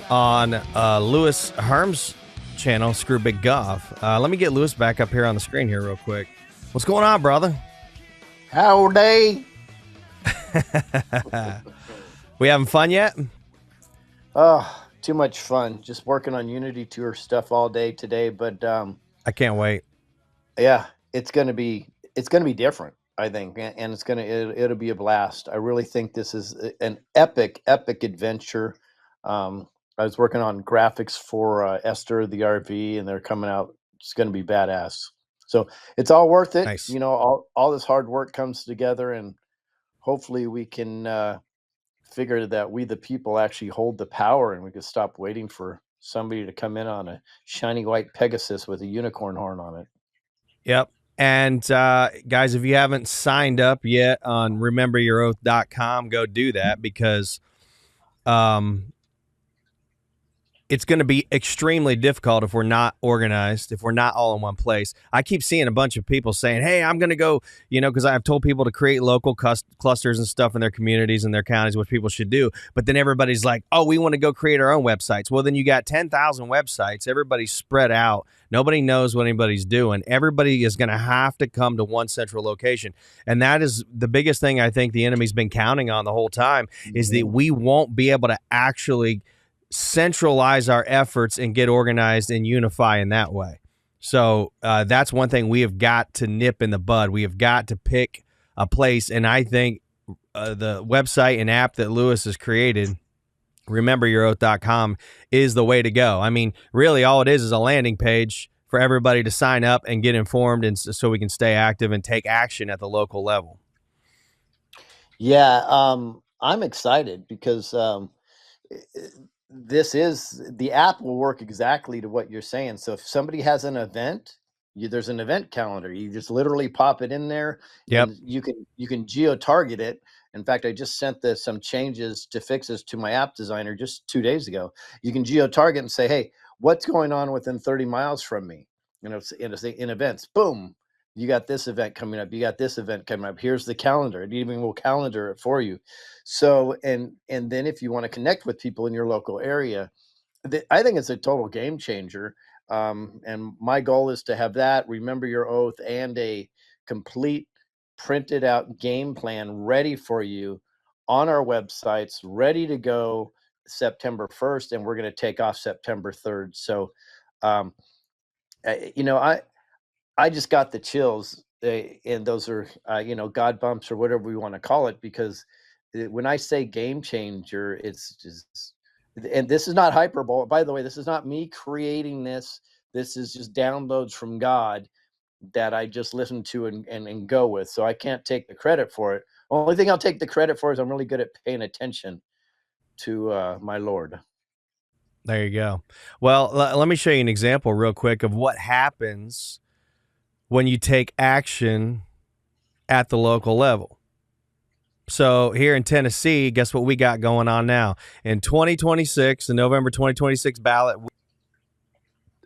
on Lewis Herms' channel, Screw Big Golf. Let me get Lewis back up here on the screen here real quick. What's going on, brother? Howdy. We having fun yet? Oh, too much fun. Just working on Unity Tour stuff all day today, but I can't wait. yeah, it's gonna be different, I think, and it'll be a blast. I really think this is an epic adventure. I was working on graphics for Esther the RV, and they're coming out. It's gonna be badass. So it's all worth it. Nice. You know, all this hard work comes together, and hopefully we can figure that we the people actually hold the power, and we can stop waiting for somebody to come in on a shiny white Pegasus with a unicorn horn on it. Yep. And guys, if you haven't signed up yet on rememberyouroath.com, go do that because it's going to be extremely difficult if we're not organized, if we're not all in one place. I keep seeing a bunch of people saying, hey, I'm going to go, because I've told people to create local clusters and stuff in their communities and their counties, which people should do. But then everybody's like, oh, we want to go create our own websites. Well, then you got 10,000 websites. Everybody's spread out. Nobody knows what anybody's doing. Everybody is going to have to come to one central location. And that is the biggest thing I think the enemy's been counting on the whole time is that we won't be able to actually centralize our efforts and get organized and unify in that way. So that's one thing we have got to nip in the bud. We have got to pick a place. And I think the website and app that Lewis has created, rememberyouroath.com, is the way to go. I mean, really all it is a landing page for everybody to sign up and get informed, and so we can stay active and take action at the local level. Yeah, I'm excited because the app will work exactly to what you're saying. So if somebody has an event, there's an event calendar. You just literally pop it in there, Yep. and you can geo target it. In fact, I just sent some changes to fixes to my app designer just 2 days ago. You can geo target and say, hey, what's going on within 30 miles from me? In events, boom, you got this event coming up. You got this event coming up. Here's the calendar. It even will calendar it for you. So, and then if you want to connect with people in your local area, I think it's a total game changer. And my goal is to have that, Remember Your Oath, and a complete printed out game plan ready for you on our websites, ready to go September 1st. And we're going to take off September 3rd. So, um, I just got the chills, and those are, God bumps or whatever we want to call it, because when I say game changer, it's just, and this is not hyperbole. By the way, this is not me creating this. This is just downloads from God that I just listen to and go with. So I can't take the credit for it. Only thing I'll take the credit for is I'm really good at paying attention to my Lord. There you go. Well, let me show you an example real quick of what happens when you take action at the local level. So here in Tennessee, guess what we got going on now? In 2026, the November 2026 ballot,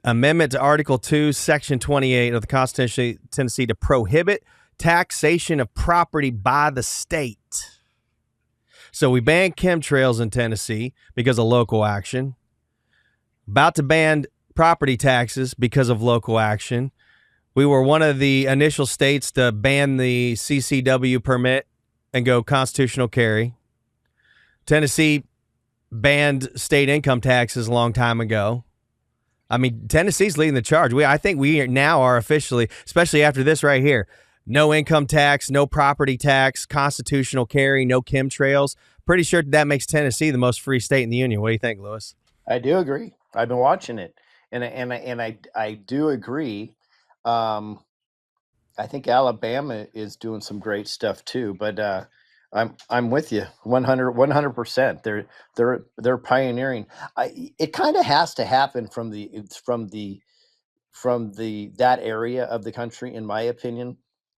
amendment to Article 2, Section 28 of the Constitution of Tennessee to prohibit taxation of property by the state. So we banned chemtrails in Tennessee because of local action. About to ban property taxes because of local action. We were one of the initial states to ban the CCW permit and go constitutional carry. Tennessee banned state income taxes a long time ago. I mean, Tennessee's leading the charge. I think we now are officially, especially after this right here, no income tax, no property tax, constitutional carry, no chemtrails. Pretty sure that makes Tennessee the most free state in the union. What do you think, Lewis? I do agree. I've been watching it, and I do agree. I think Alabama is doing some great stuff too, but I'm with you 100%. They're pioneering. It kind of has to happen from that area of the country, in my opinion,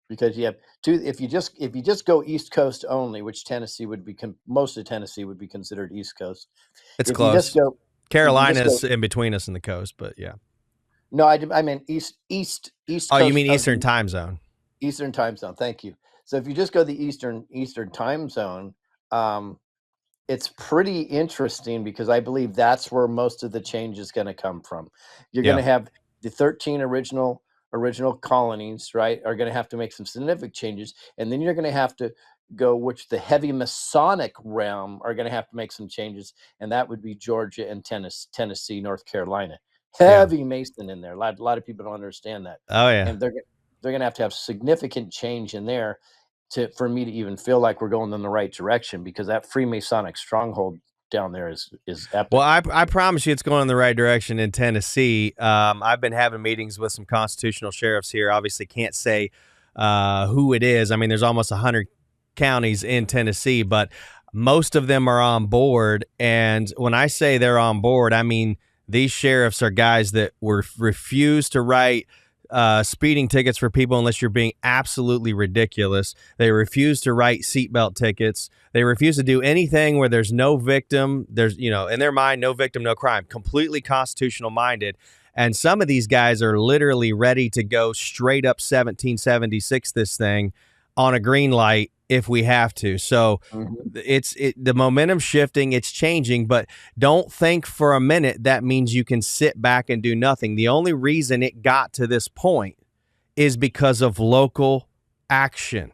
because you have two. If you just go East Coast only, which Tennessee would be, most of Tennessee would be considered East Coast. It's If you just close. go, Carolina's in between us and the coast, but yeah. No, I mean East Oh, Coast. you mean Eastern time zone? Eastern time zone. Thank you. So if you just go the Eastern time zone, it's pretty interesting because I believe that's where most of the change is going to come from. You're going Yeah. to have the 13 original colonies, right? Are going to have to make some significant changes, and then you're going to have to go, which the heavy Masonic realm are going to have to make some changes, and that would be Georgia and Tennessee, North Carolina. Yeah. Heavy Mason in there. A lot of people don't understand that, Oh yeah. and they're going to have significant change in there for me to even feel like we're going in the right direction, because that Freemasonic stronghold down there is Well, epic. I promise you it's going in the right direction in Tennessee. I've been having meetings with some constitutional sheriffs here. Obviously, can't say who it is. I mean, there's almost 100 counties in Tennessee, but most of them are on board. And when I say they're on board, I mean these sheriffs are guys that refuse to write speeding tickets for people unless you're being absolutely ridiculous. They refuse to write seatbelt tickets. They refuse to do anything where there's no victim. There's, in their mind, no victim, no crime. Completely constitutional minded. And some of these guys are literally ready to go straight up 1776 this thing on a green light if we have to. So Mhm. the momentum shifting, it's changing, but don't think for a minute that means you can sit back and do nothing. The only reason it got to this point is because of local action.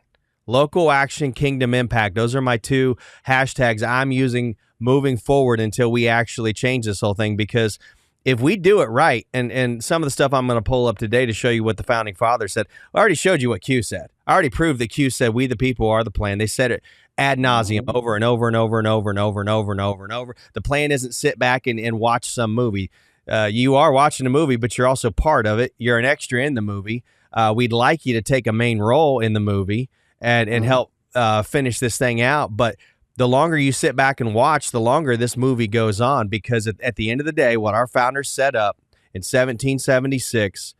Local action, kingdom impact. Those are my two hashtags I'm using moving forward until we actually change this whole thing. Because if we do it right, and some of the stuff I'm going to pull up today to show you what the founding fathers said, I already showed you what Q said. I already proved that Q said we the people are the plan. They said it ad nauseum Mhm. over and over and over and over and over and over and over and over. The plan isn't sit back and watch some movie. You are watching a movie, but you're also part of it. You're an extra in the movie. We'd like you to take a main role in the movie and Mhm. help finish this thing out. But the longer you sit back and watch, the longer this movie goes on, because at the end of the day, what our founders set up in 1776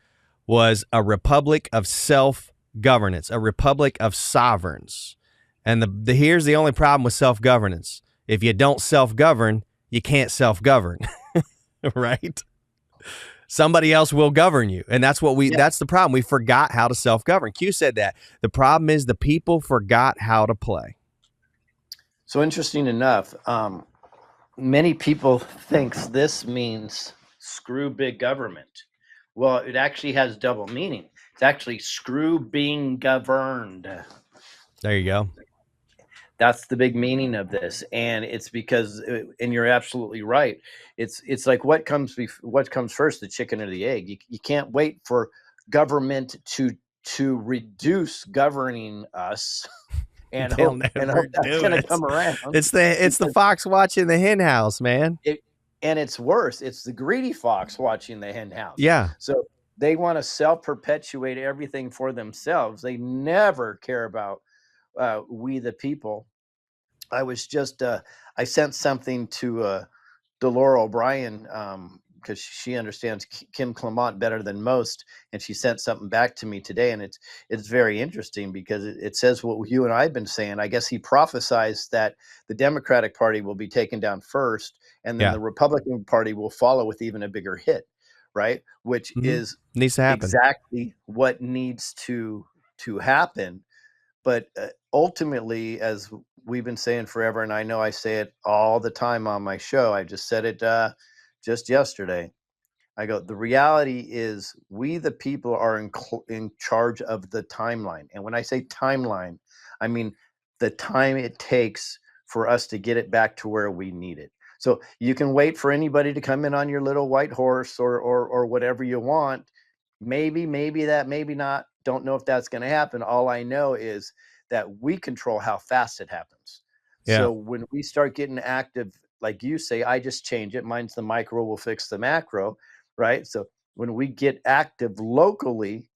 was a republic of self-governance, a republic of sovereigns. And here's the only problem with self-governance. If you don't self-govern, you can't self-govern, right? Somebody else will govern you. And Yeah. that's the problem. We forgot how to self-govern. Q said that. The problem is the people forgot how to play. So interesting enough, many people thinks this means screw big government. Well, it actually has double meaning. It's actually screw being governed. There you go. That's the big meaning of this, and it's because, and you're absolutely right. It's like what comes first, the chicken or the egg? You can't wait for government to reduce governing us and They'll never hope that's do going to it. come around, It's the because fox watching the hen house, man. it and it's worse. It's the greedy fox watching the hen house. Yeah. So they want to self perpetuate everything for themselves. They never care about we the people. I was just I sent something to Delora O'Brien, because she understands Kim Clement better than most, and she sent something back to me today, and it's very interesting because it says what you and I've been saying. I guess he prophesized that the Democratic Party will be taken down first, and then Yeah. the Republican Party will follow with even a bigger hit, right? Which Hmm. is Needs to happen. exactly what needs to happen. But ultimately, as we've been saying forever, and I know I say it all the time on my show, I just said it just yesterday. I go, the reality is we, the people, are in charge of the timeline. And when I say timeline, I mean the time it takes for us to get it back to where we need it. So you can wait for anybody to come in on your little white horse, or whatever you want. Maybe that, maybe not. Don't know if that's going to happen. All I know is that we control how fast it happens. Yeah. So when we start getting active, like you say, I just change it. Mine's the micro will fix the macro, right? So when we get active locally,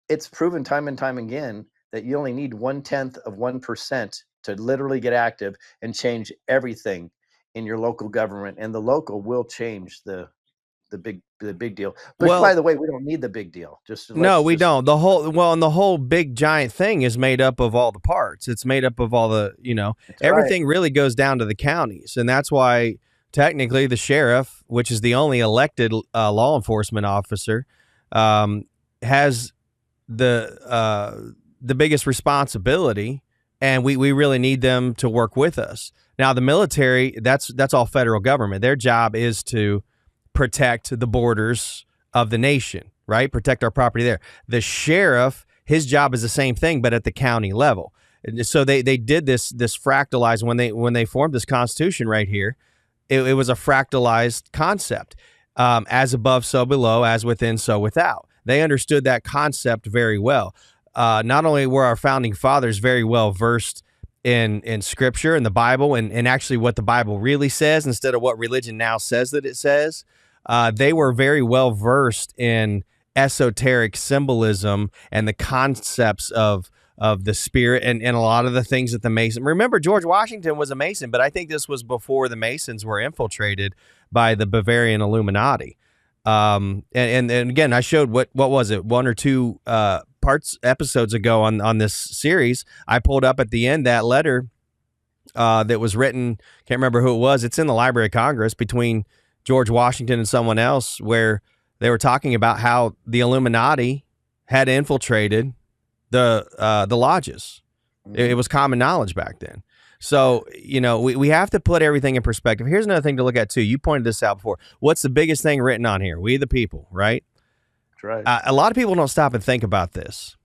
it's proven time and time again that you only need 0.1% to literally get active and change everything in your local government, and the local will change the big deal. Which, by Well, the way, we don't need the big deal. Just no, let's we just don't. And the whole big giant thing is made up of all the parts. It's made up of all That's right. everything really goes down to the counties. And that's why technically the sheriff, which is the only elected law enforcement officer, has the biggest responsibility and we really need them to work with us. Now, the military, that's all federal government. Their job is to protect the borders of the nation, right? Protect our property there. The sheriff, his job is the same thing, but at the county level. And so they did this fractalized when they formed this Constitution right here. It was a fractalized concept, as above, so below, as within, so without. They understood that concept very well. Not only were our founding fathers very well versed in Scripture and the Bible, and actually what the Bible really says instead of what religion now says that it says, they were very well versed in esoteric symbolism and the concepts of the spirit and a lot of the things that the Mason. Remember, George Washington was a Mason, but I think this was before the Masons were infiltrated by the Bavarian Illuminati. And again, I showed what was it, one or two episodes ago on this series. I pulled up at the end that letter that was written. Can't remember who it was. It's in the Library of Congress between George Washington and someone else, where they were talking about how the Illuminati had infiltrated the lodges. It was common knowledge back then. So, we have to put everything in perspective. Here's another thing to look at, too. You pointed this out before. What's the biggest thing written on here? We the people, right? That's right. A lot of people don't stop and think about this.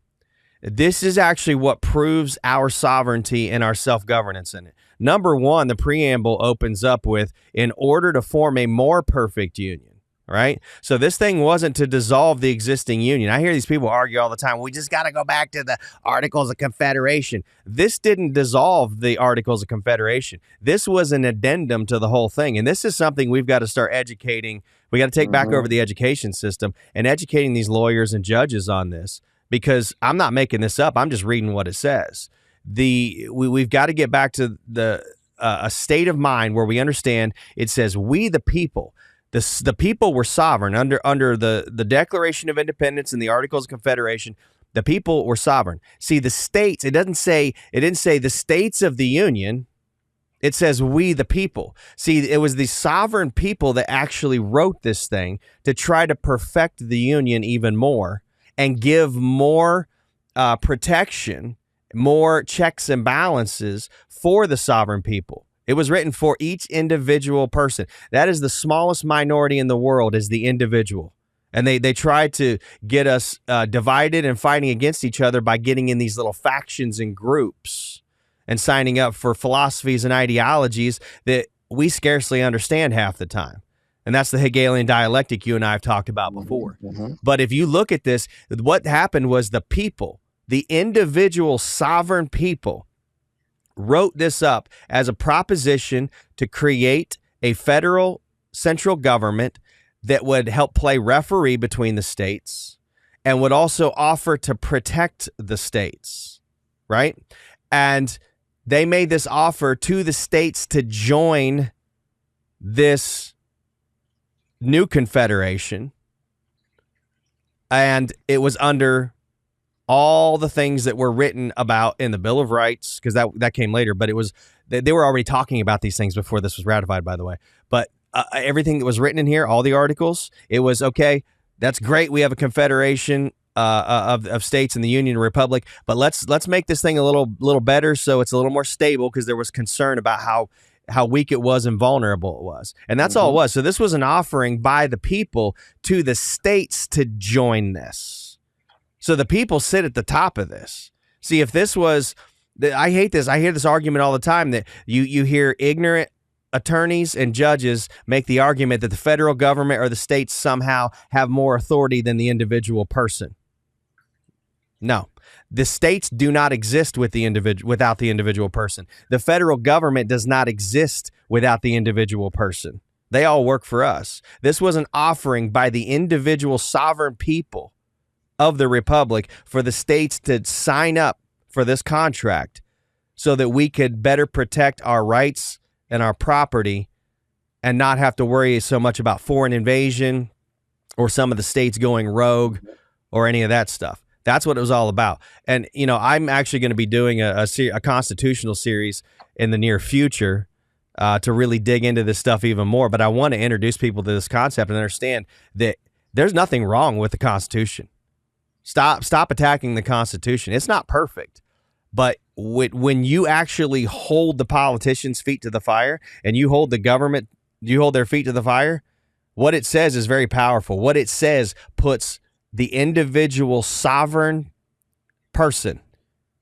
This is actually what proves our sovereignty and our self-governance in it. Number one, the preamble opens up with, in order to form a more perfect union. Right? So this thing wasn't to dissolve the existing union. I hear these people argue all the time, we just got to go back to the Articles of Confederation. This didn't dissolve the Articles of Confederation. This was an addendum to the whole thing. And this is something we've got to start educating. We got to take back over the education system and educating these lawyers and judges on this, because I'm not making this up. I'm just reading what it says. We've got to get back to a state of mind where we understand it says, we the people. The people were sovereign under the Declaration of Independence and the Articles of Confederation. The people were sovereign. See, the states, it didn't say the states of the Union. It says we the people. See, it was the sovereign people that actually wrote this thing to try to perfect the Union even more and give more protection, more checks and balances for the sovereign people. It was written for each individual person. That is the smallest minority in the world, is the individual. And they tried to get us divided and fighting against each other by getting in these little factions and groups and signing up for philosophies and ideologies that we scarcely understand half the time. And that's the Hegelian dialectic you and I have talked about before. Mm-hmm. But if you look at this, what happened was the people, the individual sovereign people, wrote this up as a proposition to create a federal central government that would help play referee between the states and would also offer to protect the states, right? And they made this offer to the states to join this new confederation, and it was under all the things that were written about in the Bill of Rights, because that came later, but it was, they were already talking about these things before this was ratified, by the way. But everything that was written in here, all the articles, it was, okay, that's great. We have a confederation of states in the Union Republic, but let's make this thing a little better so it's a little more stable, because there was concern about how weak it was and vulnerable it was. And that's all it was. So this was an offering by the people to the states to join this. So the people sit at the top of this. See, if this was, I hate this. I hear this argument all the time that you hear ignorant attorneys and judges make the argument that the federal government or the states somehow have more authority than the individual person. No, the states do not exist without the individual person. The federal government does not exist without the individual person. They all work for us. This was an offering by the individual sovereign people of the Republic for the states to sign up for this contract so that we could better protect our rights and our property and not have to worry so much about foreign invasion or some of the states going rogue or any of that stuff. That's what it was all about. And, I'm actually going to be doing a constitutional series in the near future to really dig into this stuff even more. But I want to introduce people to this concept and understand that there's nothing wrong with the Constitution. Stop attacking the Constitution. It's not perfect, but when you actually hold the politicians' feet to the fire and you hold the government, you hold their feet to the fire, what it says is very powerful. What it says puts the individual sovereign person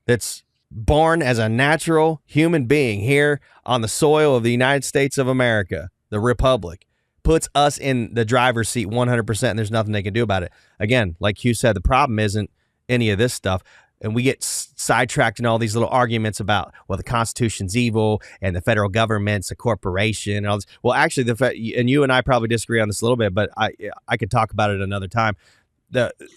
that's born as a natural human being here on the soil of the United States of America, the Republic, puts us in the driver's seat 100%, and there's nothing they can do about it. Again, like Hugh said, the problem isn't any of this stuff. And we get sidetracked in all these little arguments about, well, the Constitution's evil and the federal government's a corporation. And all this. Well, actually, and you and I probably disagree on this a little bit, but I could talk about it another time.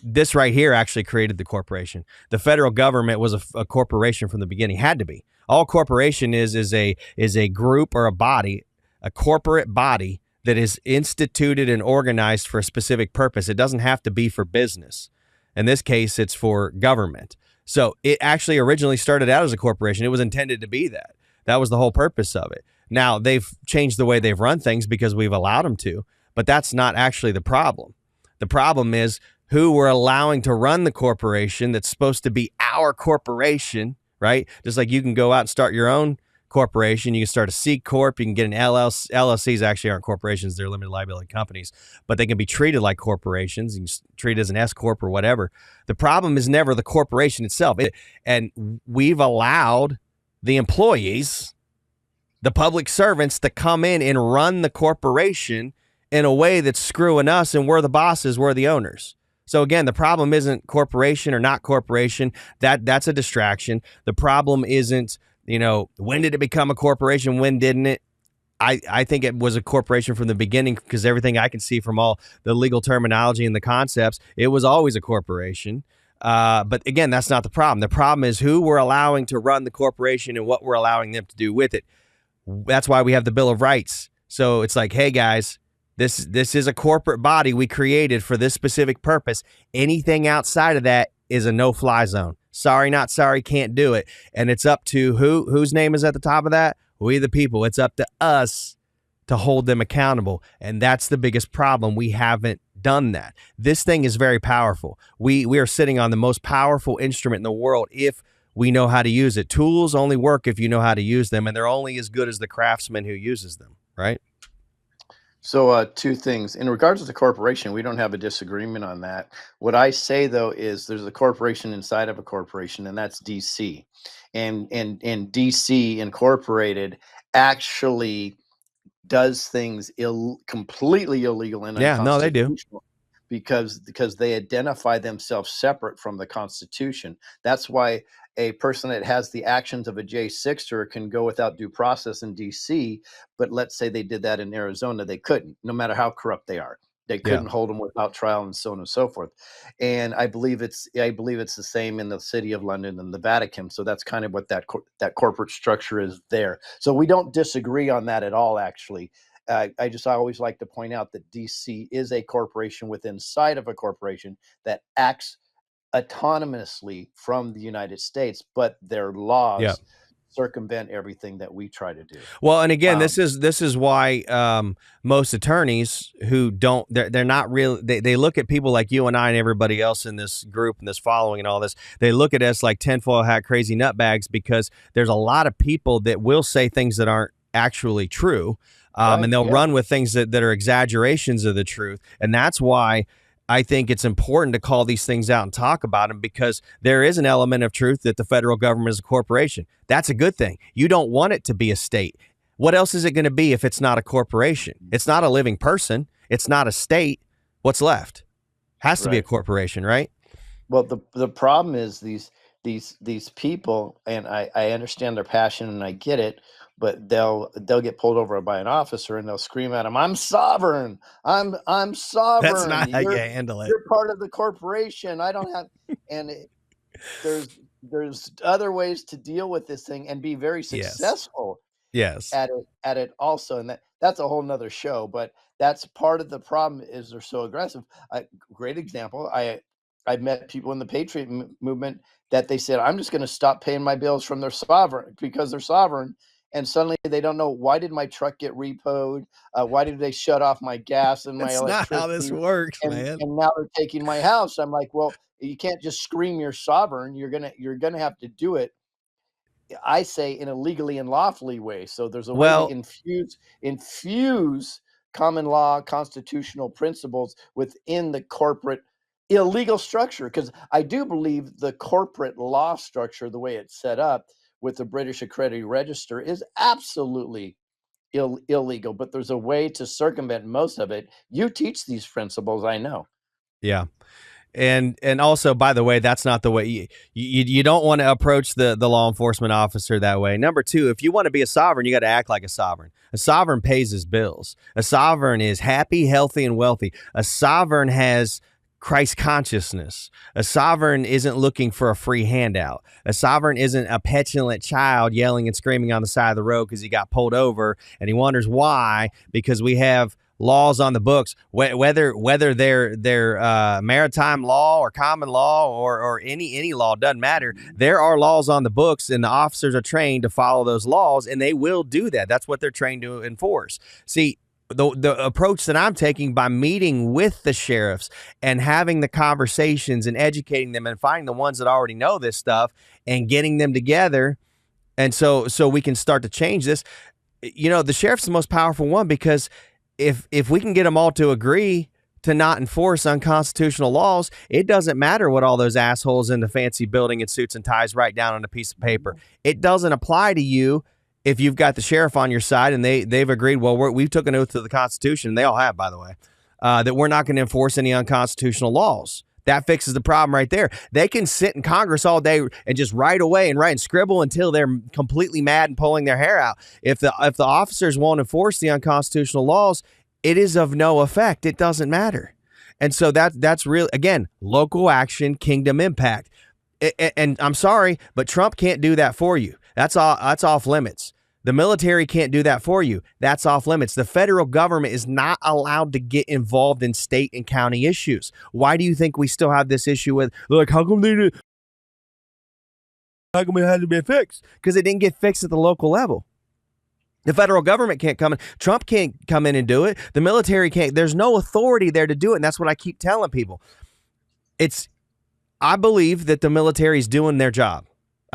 This right here actually created the corporation. The federal government was a corporation from the beginning. Had to be. All corporation is a group or a body, a corporate body that is instituted and organized for a specific purpose. It doesn't have to be for business. In this case, it's for government. So it actually originally started out as a corporation. It was intended to be that. That was the whole purpose of it. Now they've changed the way they've run things because we've allowed them to, but that's not actually the problem. The problem is who we're allowing to run the corporation that's supposed to be our corporation, right? Just like you can go out and start your own corporation. You can start a C Corp. You can get an LLC. LLCs actually aren't corporations. They're limited liability companies, but they can be treated like corporations. You can treat it as an S Corp or whatever. The problem is never the corporation itself. And we've allowed the employees, the public servants, to come in and run the corporation in a way that's screwing us, and we're the bosses, we're the owners. So again, the problem isn't corporation or not corporation. That's a distraction. The problem isn't, when did it become a corporation? When didn't it? I think it was a corporation from the beginning because everything I can see from all the legal terminology and the concepts, it was always a corporation. But again, that's not the problem. The problem is who we're allowing to run the corporation and what we're allowing them to do with it. That's why we have the Bill of Rights. So it's like, hey guys, this is a corporate body we created for this specific purpose. Anything outside of that is a no-fly zone. Sorry, not sorry, can't do it. And it's up to whose name is at the top of that? We the people. It's up to us to hold them accountable. And that's the biggest problem. We haven't done that. This thing is very powerful. We are sitting on the most powerful instrument in the world if we know how to use it. Tools only work if you know how to use them, and they're only as good as the craftsman who uses them, right? So two things. In regards to the corporation, we don't have a disagreement on that. What I say though is there's a corporation inside of a corporation, and that's DC. And DC Incorporated actually does things completely illegal and Yeah, no, they do. unconstitutional because they identify themselves separate from the Constitution. That's why a person that has the actions of a J6er can go without due process in DC, but let's say they did that in Arizona, they couldn't, no matter how corrupt they are. They couldn't hold them without trial and so on and so forth. And I believe it's the same in the City of London and the Vatican. So that's kind of what that corporate structure is there. So we don't disagree on that at all, actually. I always like to point out that DC is a corporation within inside of a corporation that acts autonomously from the United States, but their laws circumvent everything that we try to do. Well, and again, this is why most attorneys who don't, they're not real. They look at people like you and I and everybody else in this group and this following and all this. They look at us like tinfoil hat crazy nutbags because there's a lot of people that will say things that aren't actually true. And they'll run with things that are exaggerations of the truth. And that's why I think it's important to call these things out and talk about them, because there is an element of truth that the federal government is a corporation. That's a good thing. You don't want it to be a state. What else is it going to be if it's not a corporation? It's not a living person. It's not a state. What's left? Has to be a corporation, right? Well, the problem is these people, and I understand their passion and I get it, but they'll get pulled over by an officer and they'll scream at him, "I'm sovereign. I'm sovereign. That's not how you handle it. You're part of the corporation. I don't have." And there's other ways to deal with this thing and be very successful. Yes. At it also, and that's a whole nother show. But that's part of the problem is they're so aggressive. Great example. I've met people in the Patriot movement that they said, "I'm just going to stop paying my bills from their sovereign because they're sovereign." And suddenly they don't know, why did my truck get repoed? Why did they shut off my gas and my electricity? That's not how this works, man. And now they're taking my house. I'm like, well, you can't just scream you're sovereign. You're gonna have to do it I say in a legally and lawfully way. So there's a way to Well, infuse common law constitutional principles within the corporate illegal structure, because I do believe the corporate law structure, the way it's set up with the British Accredited Register, is absolutely illegal, but there's a way to circumvent most of it. You teach these principles, I know. yeah. And also, by the way, that's not the way you don't want to approach the law enforcement officer that way. Number two, if you want to be a sovereign, you got to act like a sovereign. A sovereign pays his bills. A sovereign is happy, healthy, and wealthy. A sovereign has Christ consciousness. A sovereign isn't looking for a free handout. A sovereign isn't a petulant child yelling and screaming on the side of the road because he got pulled over and he wonders why, because we have laws on the books, whether they're maritime law or common law or any law, doesn't matter. There are laws on the books, and the officers are trained to follow those laws, and they will do that. That's what they're trained to enforce. See, the approach that I'm taking by meeting with the sheriffs and having the conversations and educating them and finding the ones that already know this stuff and getting them together, and so we can start to change this. You know, the sheriff's the most powerful one, because if we can get them all to agree to not enforce unconstitutional laws, it doesn't matter what all those assholes in the fancy building in suits and ties write down on a piece of paper. It doesn't apply to you if you've got the sheriff on your side and they've agreed. Well, we've took an oath to the Constitution, and they all have, by the way, that we're not going to enforce any unconstitutional laws. That fixes the problem right there. They can sit in Congress all day and just write away and write and scribble until they're completely mad and pulling their hair out. If the officers won't enforce the unconstitutional laws, it is of no effect. It doesn't matter. And so that's real, again, local action, kingdom impact. And I'm sorry, but Trump can't do that for you. That's off limits. The military can't do that for you. That's off limits. The federal government is not allowed to get involved in state and county issues. Why do you think we still have this issue with, like, how come it had to be fixed? Because it didn't get fixed at the local level. The federal government can't come in. Trump can't come in and do it. The military can't. There's no authority there to do it. And that's what I keep telling people. I believe that the military is doing their job.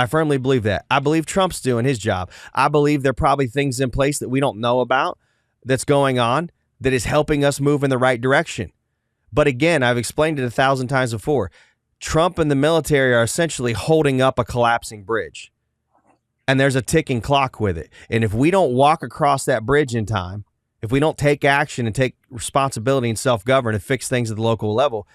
I firmly believe that. I believe Trump's doing his job. I believe there are probably things in place that we don't know about that's going on that is helping us move in the right direction. But again, I've explained it 1,000 times before. Trump and the military are essentially holding up a collapsing bridge. And there's a ticking clock with it. And if we don't walk across that bridge in time, if we don't take action and take responsibility and self-govern and fix things at the local level,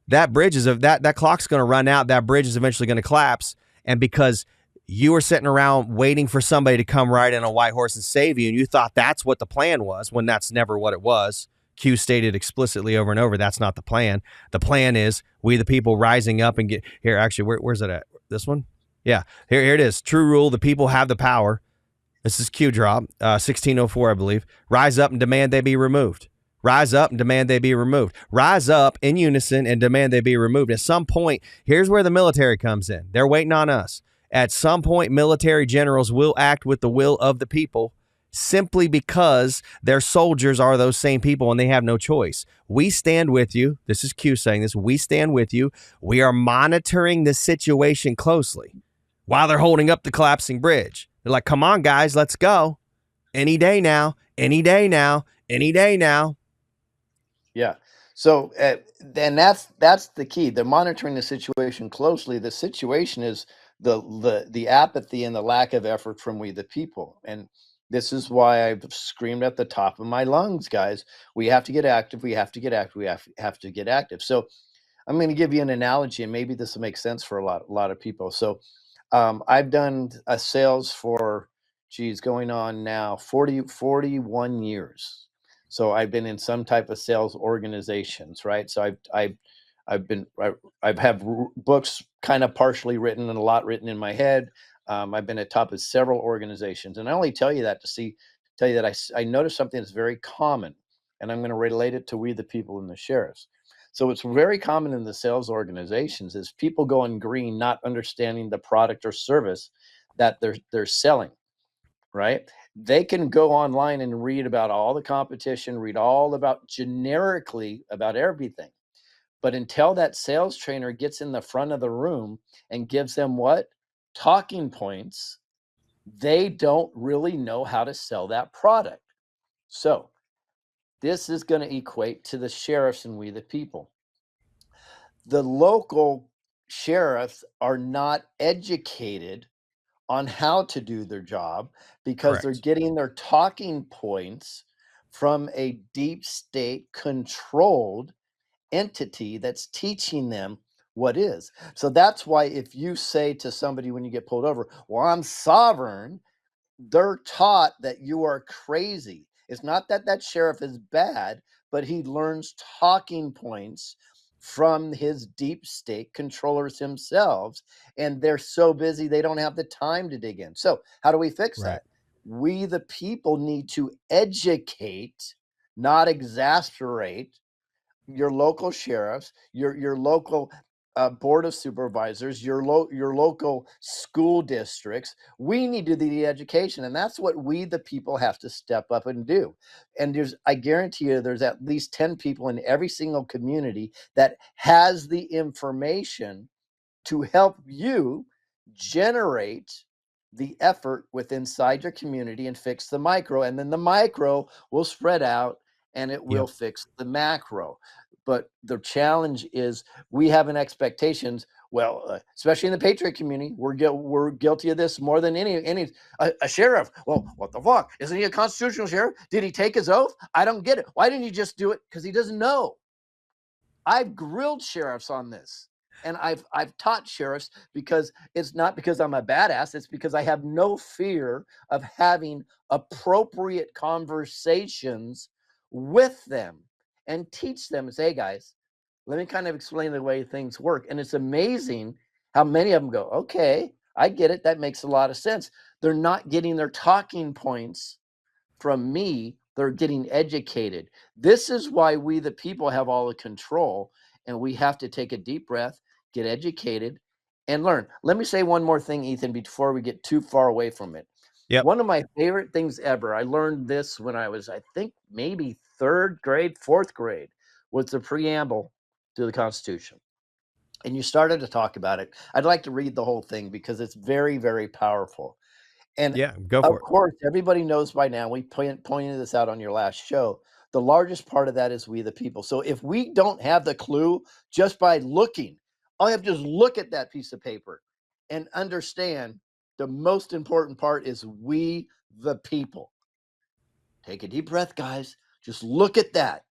that bridge is that clock's going to run out. That bridge is eventually going to collapse. And because you were sitting around waiting for somebody to come ride in a white horse and save you, and you thought that's what the plan was, when that's never what it was. Q stated explicitly over and over, that's not the plan. The plan is we the people rising up and get here. Actually, where's it at? This one? Yeah, here it is. True rule: the people have the power. This is Q drop, 1604, I believe. Rise up and demand they be removed. Rise up and demand they be removed. Rise up in unison and demand they be removed. At some point, here's where the military comes in. They're waiting on us. At some point, military generals will act with the will of the people, simply because their soldiers are those same people and they have no choice. We stand with you. This is Q saying this. We stand with you. We are monitoring the situation closely while they're holding up the collapsing bridge. They're like, come on, guys, let's go. Any day now, any day now, any day now. Yeah. So then that's the key. They're monitoring the situation closely. The situation is the apathy and the lack of effort from we the people. And this is why I've screamed at the top of my lungs, guys. We have to get active. We have to get active. We have to get active. So I'm going to give you an analogy, and maybe this will make sense for a lot of people. So I've done a sales for, geez, going on now 41 years. So I've been in some type of sales organizations, right? So I've have books kind of partially written and a lot written in my head. I've been at top of several organizations, and I only tell you that to tell you that I noticed something that's very common, and I'm going to relate it to we the people and the sheriffs. So it's very common in the sales organizations is people going green, not understanding the product or service that they're selling, right? They can go online and read about all the competition, read all about generically about everything. But until that sales trainer gets in the front of the room and gives them what? Talking points, They don't really know how to sell that product. So this is going to equate to the sheriffs and we the people. The local sheriffs are not educated on how to do their job because they're Correct. getting their talking points from a deep state controlled entity that's teaching them what is. So that's why if you say to somebody when you get pulled over, well, I'm sovereign, they're taught that you are crazy. It's not that that sheriff is bad, but he learns talking points from his deep state controllers themselves. And they're so busy, they don't have the time to dig in. So, how do we fix Right. that? We, the people, need to educate, not exasperate your local sheriffs, your local board of supervisors, your local school districts. We need to do the education, and that's what we, the people, have to step up and do. And I guarantee you, there's at least 10 people in every single community that has the information to help you generate the effort with inside your community and fix the micro, and then the micro will spread out and it will Yep. fix the macro. But the challenge is we have an expectations. Well, especially in the patriot community, we're guilty of this more than any a sheriff. Well, what the fuck? Isn't he a constitutional sheriff? Did he take his oath? I don't get it. Why didn't he just do it? Because he doesn't know. I've grilled sheriffs on this. And I've taught sheriffs because it's not because I'm a badass, it's because I have no fear of having appropriate conversations with them and teach them and say, hey guys, let me kind of explain the way things work. And it's amazing how many of them go, okay, I get it. That makes a lot of sense. They're not getting their talking points from me, they're getting educated. This is why we, the people, have all the control, and we have to take a deep breath, get educated, and learn. Let me say one more thing, Ethan, before we get too far away from it. Yep. One of my favorite things ever, I learned this when I was, I think, maybe third grade, fourth grade, was the preamble to the Constitution. And you started to talk about it. I'd like to read the whole thing because it's very, very powerful. And Yeah. Go of for it. course, everybody knows by now, we pointed this out on your last show. The largest part of that is we the people. So if we don't have the clue just by looking, all you have to just look at that piece of paper and understand the most important part is we the people. Take a deep breath, guys. Just look at that.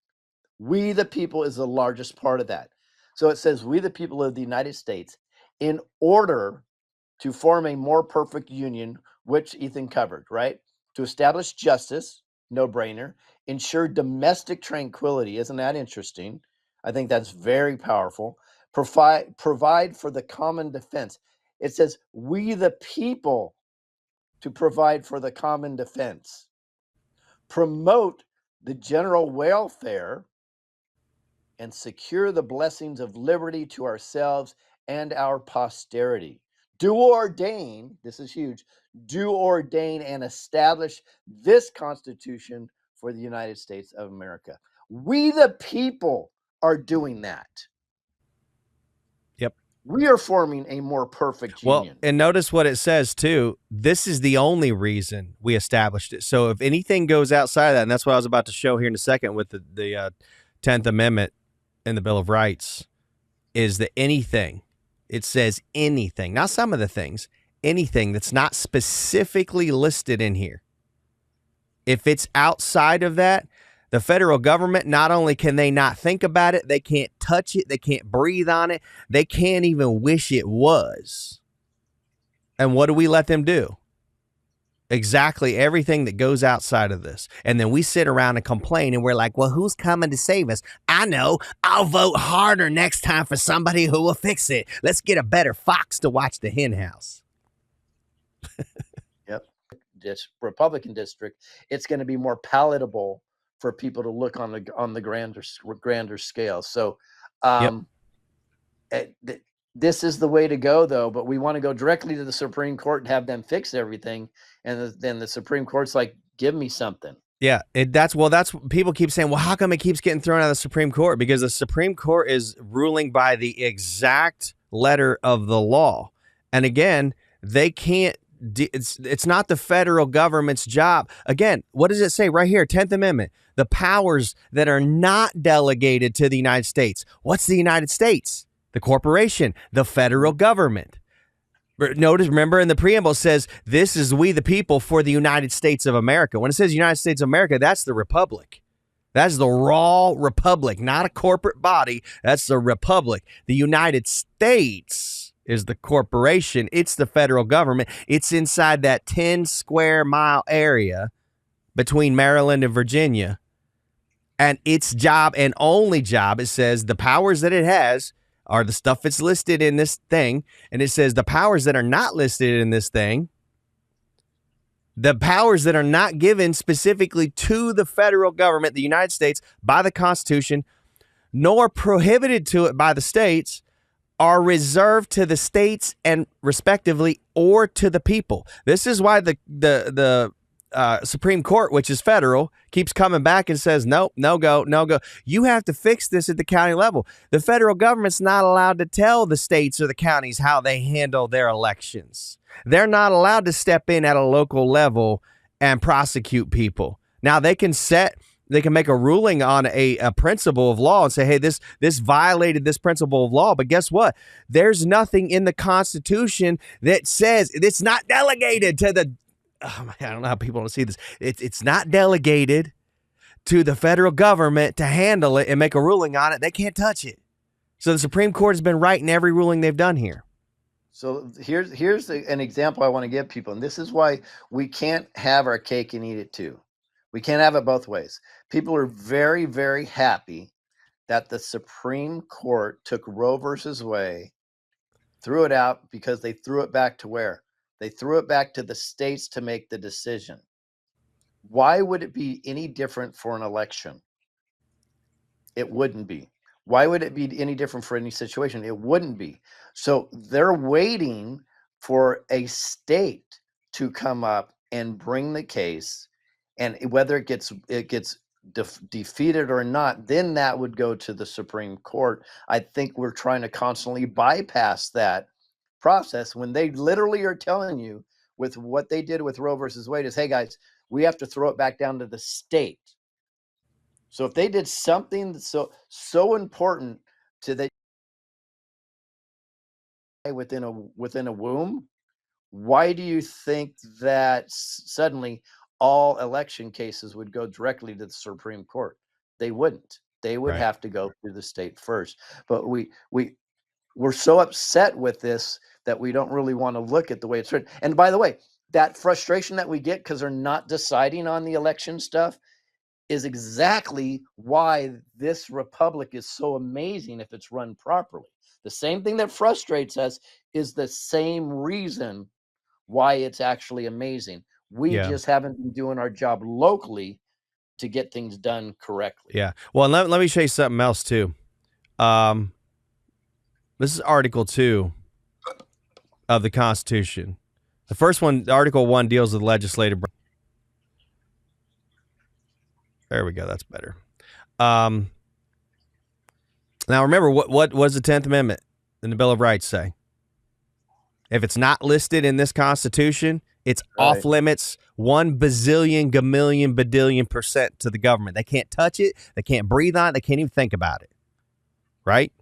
We the people is the largest part of that. So it says, we the people of the United States, in order to form a more perfect union, which Ethan covered, right? To establish justice, no brainer, ensure domestic tranquility. Isn't that interesting? I think that's very powerful. Provide for the common defense. It says, we the people to provide for the common defense, promote the general welfare, and secure the blessings of liberty to ourselves and our posterity. Do ordain, this is huge, do ordain and establish this Constitution for the United States of America. We, the people, are doing that. Yep. We are forming a more perfect Well, union. and notice what it says too. This is the only reason we established it. So if anything goes outside of that, and that's what I was about to show here in a second with the 10th Amendment in the Bill of Rights, is that anything, it says anything, not some of the things, anything that's not specifically listed in here. If it's outside of that, the federal government, not only can they not think about it, they can't touch it, they can't breathe on it, they can't even wish it was. And what do we let them do? Exactly everything that goes outside of this. And then we sit around and complain and we're like, well, who's coming to save us? I know. I'll vote harder next time for somebody who will fix it. Let's get a better fox to watch the hen house. Yep. This Republican district, it's going to be more palatable for people to look on the grander scale. So Yep. this is the way to go, though. But we want to go directly to the Supreme Court and have them fix everything, and then the Supreme Court's like, give me something. Yeah, that's people keep saying, well, how come it keeps getting thrown out of the Supreme Court? Because the Supreme Court is ruling by the exact letter of the law. And again, they can't it's not the federal government's job. Again, what does it say right here? 10th Amendment, the powers that are not delegated to the United States. What's the United States? The corporation, the federal government. Notice, remember in the preamble it says, this is we the people for the United States of America. When it says United States of America, that's the republic. That's the raw republic, not a corporate body. That's the republic. The United States is the corporation. It's the federal government. It's inside that 10 square mile area between Maryland and Virginia. And its job and only job, it says the powers that it has are the stuff that's listed in this thing. And it says the powers that are not listed in this thing, the powers that are not given specifically to the federal government, the United States, by the Constitution, nor prohibited to it by the states, are reserved to the states and respectively, or to the people. This is why the Supreme Court, which is federal, keeps coming back and says, nope, no go. You have to fix this at the county level. The federal government's not allowed to tell the states or the counties how they handle their elections. They're not allowed to step in at a local level and prosecute people. Now they can make a ruling on a principle of law and say, hey, this violated this principle of law. But guess what? There's nothing in the Constitution that says it's not delegated to the, I don't know how people want to see this. It's not delegated to the federal government to handle it and make a ruling on it. They can't touch it. So the Supreme Court has been right in every ruling they've done here. So here's an example I want to give people, and this is why we can't have our cake and eat it too. We can't have it both ways. People are very, very happy that the Supreme Court took Roe versus Wade, threw it out because they threw it back to where? They threw it back to the states to make the decision. Why would it be any different for an election? It wouldn't be. Why would it be any different for any situation? It wouldn't be. So they're waiting for a state to come up and bring the case, and whether it gets defeated or not, then that would go to the Supreme Court. I think we're trying to constantly bypass that process when they literally are telling you with what they did with Roe versus Wade is, hey guys, we have to throw it back down to the state. So if they did something so important to the within a womb, why do you think that suddenly all election cases would go directly to the Supreme Court? They wouldn't. They would have to go through the state first. But we're so upset with this that we don't really want to look at the way it's written. And by the way, that frustration that we get because they're not deciding on the election stuff is exactly why this republic is so amazing if it's run properly. The same thing that frustrates us is the same reason why it's actually amazing. We just haven't been doing our job locally to get things done correctly. Yeah. Well, let me show you something else too. This is Article 2 of the Constitution. The first one, Article 1, deals with legislative. There we go. That's better. Now, remember, what was the 10th Amendment in the Bill of Rights say? If it's not listed in this Constitution, it's off limits 1 bazillion, gamillion, badillion % to the government. They can't touch it. They can't breathe on it. They can't even think about it. Right?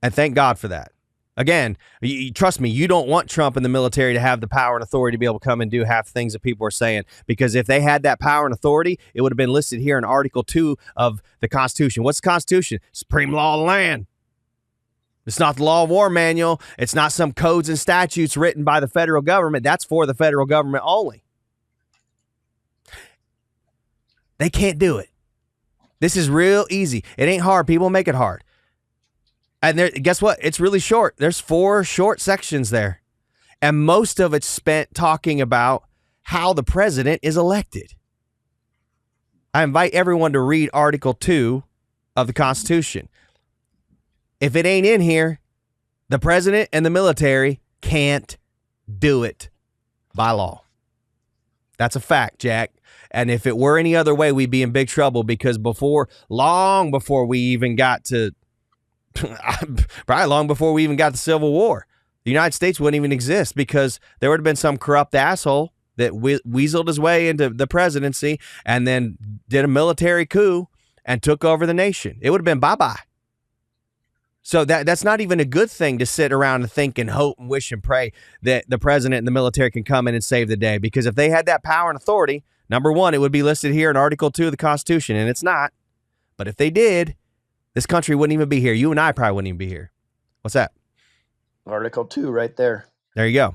And thank God for that. Again, trust me, you don't want Trump and the military to have the power and authority to be able to come and do half the things that people are saying. Because if they had that power and authority, it would have been listed here in Article 2 of the Constitution. What's the Constitution? Supreme law of the land. It's not the law of war manual. It's not some codes and statutes written by the federal government. That's for the federal government only. They can't do it. This is real easy. It ain't hard. People make it hard. And guess what? It's really short. There's 4 short sections there. And most of it's spent talking about how the president is elected. I invite everyone to read Article 2 of the Constitution. If it ain't in here, the president and the military can't do it by law. That's a fact, Jack. And if it were any other way, we'd be in big trouble because long before we even got to, probably long before we even got the Civil War, The United States wouldn't even exist because there would have been some corrupt asshole that weaseled his way into the presidency and then did a military coup and took over the nation. It would have been bye-bye. So that's not even a good thing to sit around and think and hope and wish and pray that the president and the military can come in and save the day. Because if they had that power and authority, number one, it would be listed here in Article 2 of the Constitution, and it's not. But if they did, this country wouldn't even be here. You and I probably wouldn't even be here. What's that? Article 2 right there. There you go.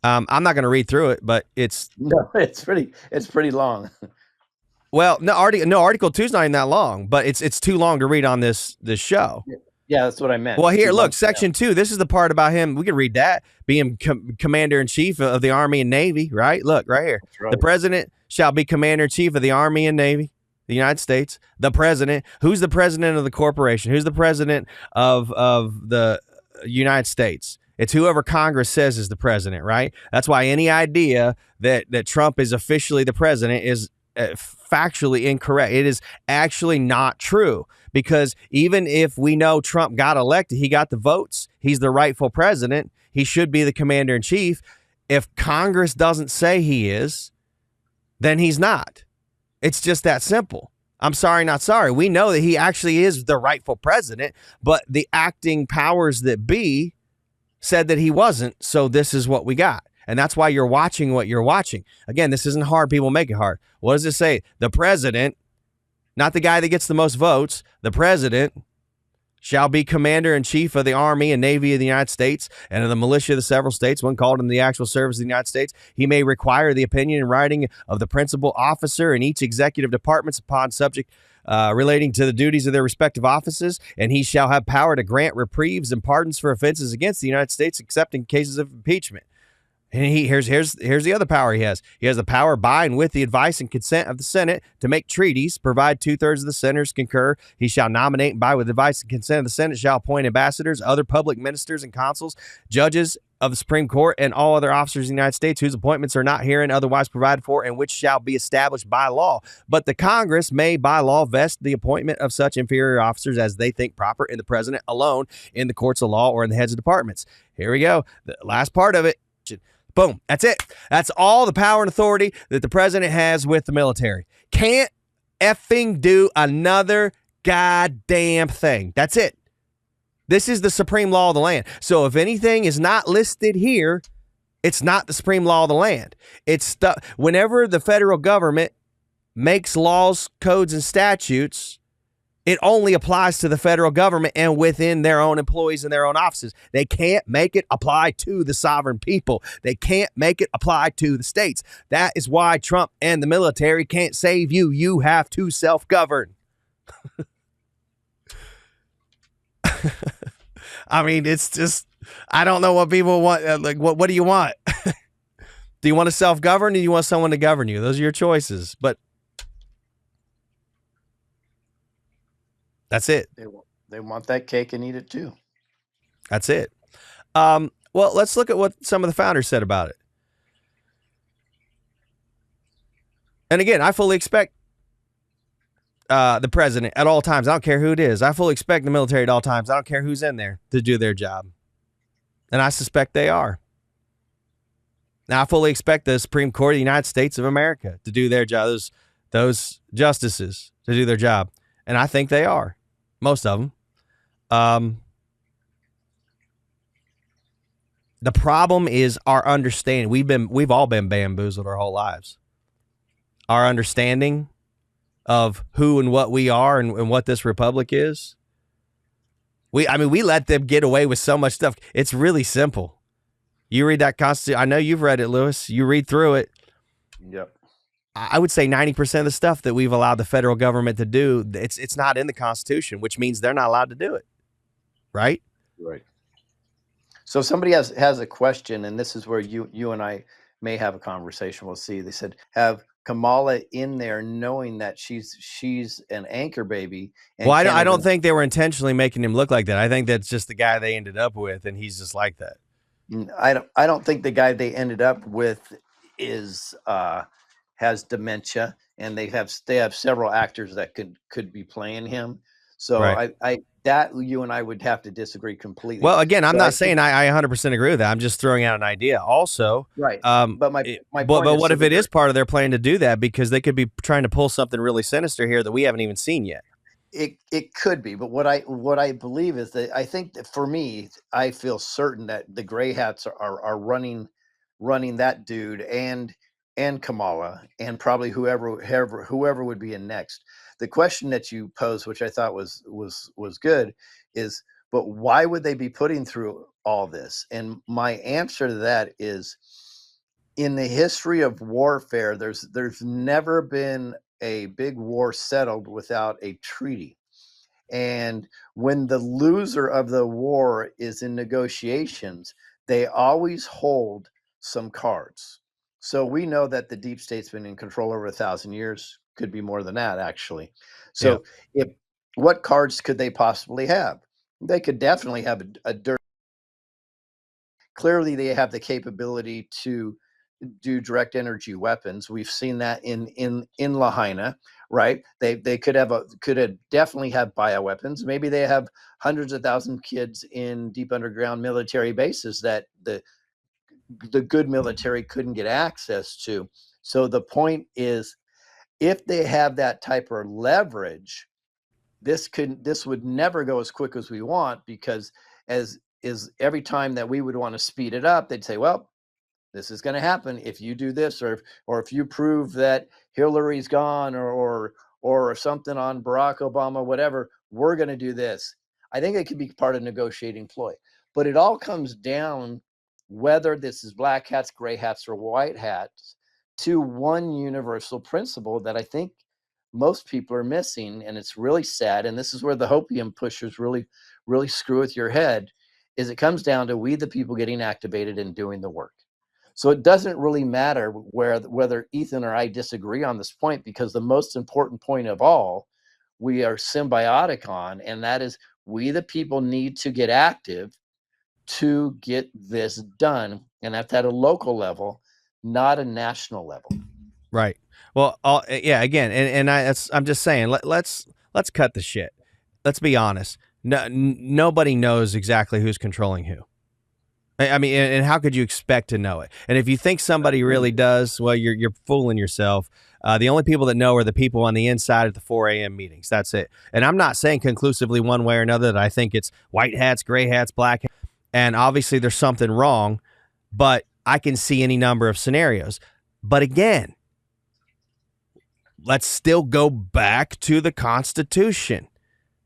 I'm not going to read through it, but it's pretty long. Well, Article 2 is not even that long, but it's too long to read on this show. Yeah, that's what I meant. Well, here, look, Section 2. This is the part about him. We can read that. Being Commander-in-Chief of the Army and Navy, right? Look, right here. Right. The President shall be Commander-in-Chief of the Army and Navy, the United States. The President. Who's the President of the corporation? Who's the President of the United States? It's whoever Congress says is the president, right? That's why any idea that Trump is officially the president is factually incorrect. It is actually not true, because even if we know Trump got elected, he got the votes, he's the rightful president, he should be the commander in chief. If Congress doesn't say he is, then he's not. It's just that simple. I'm sorry, not sorry. We know that he actually is the rightful president, but the acting powers that be said that he wasn't, so this is what we got. And that's why you're watching what you're watching. Again, this isn't hard. People make it hard. What does it say? The president, not the guy that gets the most votes, the president shall be commander-in-chief of the Army and Navy of the United States and of the militia of the several states when called in the actual service of the United States. He may require the opinion and writing of the principal officer in each executive departments upon subject relating to the duties of their respective offices, and he shall have power to grant reprieves and pardons for offenses against the United States, except in cases of impeachment. And here's the other power he has. He has the power by and with the advice and consent of the Senate to make treaties, provide 2/3 of the senators concur. He shall nominate and by with advice and consent of the Senate shall appoint ambassadors, other public ministers and consuls, judges of the Supreme Court, and all other officers in the United States whose appointments are not herein otherwise provided for and which shall be established by law. But the Congress may by law vest the appointment of such inferior officers as they think proper in the president alone, in the courts of law, or in the heads of departments. Here we go. The last part of it. Boom. That's it. That's all the power and authority that the president has with the military. Can't effing do another goddamn thing. That's it. This is the supreme law of the land. So if anything is not listed here, it's not the supreme law of the land. It's whenever the federal government makes laws, codes, and statutes, it only applies to the federal government and within their own employees and their own offices. They can't make it apply to the sovereign people. They can't make it apply to the states. That is why Trump and the military can't save you. You have to self-govern. I mean, it's just, I don't know what people want. Like, what do you want? Do you want to self-govern or do you want someone to govern you? Those are your choices. But that's it. They want that cake and eat it too. That's it. Well, let's look at what some of the founders said about it. And again, I fully expect the president at all times. I don't care who it is. I fully expect the military at all times. I don't care who's in there to do their job. And I suspect they are. Now, I fully expect the Supreme Court of the United States of America to do their job. Those justices to do their job. And I think they are. Most of them. The problem is our understanding. We've all been bamboozled our whole lives. Our understanding of who and what we are and what this republic is. We let them get away with so much stuff. It's really simple. You read that Constitution. I know you've read it, Lewis. You read through it. Yep. I would say 90% of the stuff that we've allowed the federal government to do, it's not in the Constitution, which means they're not allowed to do it. Right? Right. So if somebody has a question, and this is where you and I may have a conversation. We'll see. They said, have Kamala in there knowing that she's an anchor baby. And well, I don't think they were intentionally making him look like that. I think that's just the guy they ended up with, and he's just like that. I don't think the guy they ended up with is has dementia, and they have several actors that could be playing him. So right. that you and I would have to disagree completely. Well, again, I'm So I not think saying I 100% agree with that. I'm just throwing out an idea. Also, right. But my but point is, what so if the it is part of their plan to do that because they could be trying to pull something really sinister here that we haven't even seen yet? it could be, but what I believe is that I think that for me, I feel certain that the gray hats are running that dude and Kamala and probably whoever would be in next. The question that you posed, which I thought was good, is but why would they be putting through all this? And my answer to that is in the history of warfare, there's never been a big war settled without a treaty. And when the loser of the war is in negotiations, they always hold some cards. So we know that the deep state's been in control over 1,000 years, could be more than that, actually. Yeah. So, if what cards could they possibly have? They could definitely have a dirt. Clearly, they have the capability to do direct energy weapons. We've seen that in Lahaina, right? They could have definitely have bioweapons. Maybe they have hundreds of thousand kids in deep underground military bases that the good military couldn't get access to. So the point is, if they have that type of leverage, this would never go as quick as we want, because as is every time that we would want to speed it up, they'd say, well, this is going to happen if you do this, or if you prove that Hillary's gone, or something on Barack Obama, whatever, we're going to do this. I think it could be part of negotiating ploy, but it all comes down, whether this is black hats, gray hats, or white hats, to one universal principle that I think most people are missing, and it's really sad. And this is where the hopium pushers really screw with your head. Is it comes down to we the people getting activated and doing the work. So it doesn't really matter whether Ethan or I disagree on this point, because the most important point of all, we are symbiotic on, and that is we the people need to get active to get this done, and that's at a local level, not a national level. Right. Well, yeah. Again, I'm just saying. Let's cut the shit. Let's be honest. Nobody knows exactly who's controlling who. I mean, and how could you expect to know it? And if you think somebody really does, well, you're fooling yourself. The only people that know are the people on the inside at the 4 a.m. meetings. That's it. And I'm not saying conclusively one way or another that I think it's white hats, gray hats, black hats. And obviously there's something wrong, but I can see any number of scenarios. But again, let's still go back to the Constitution.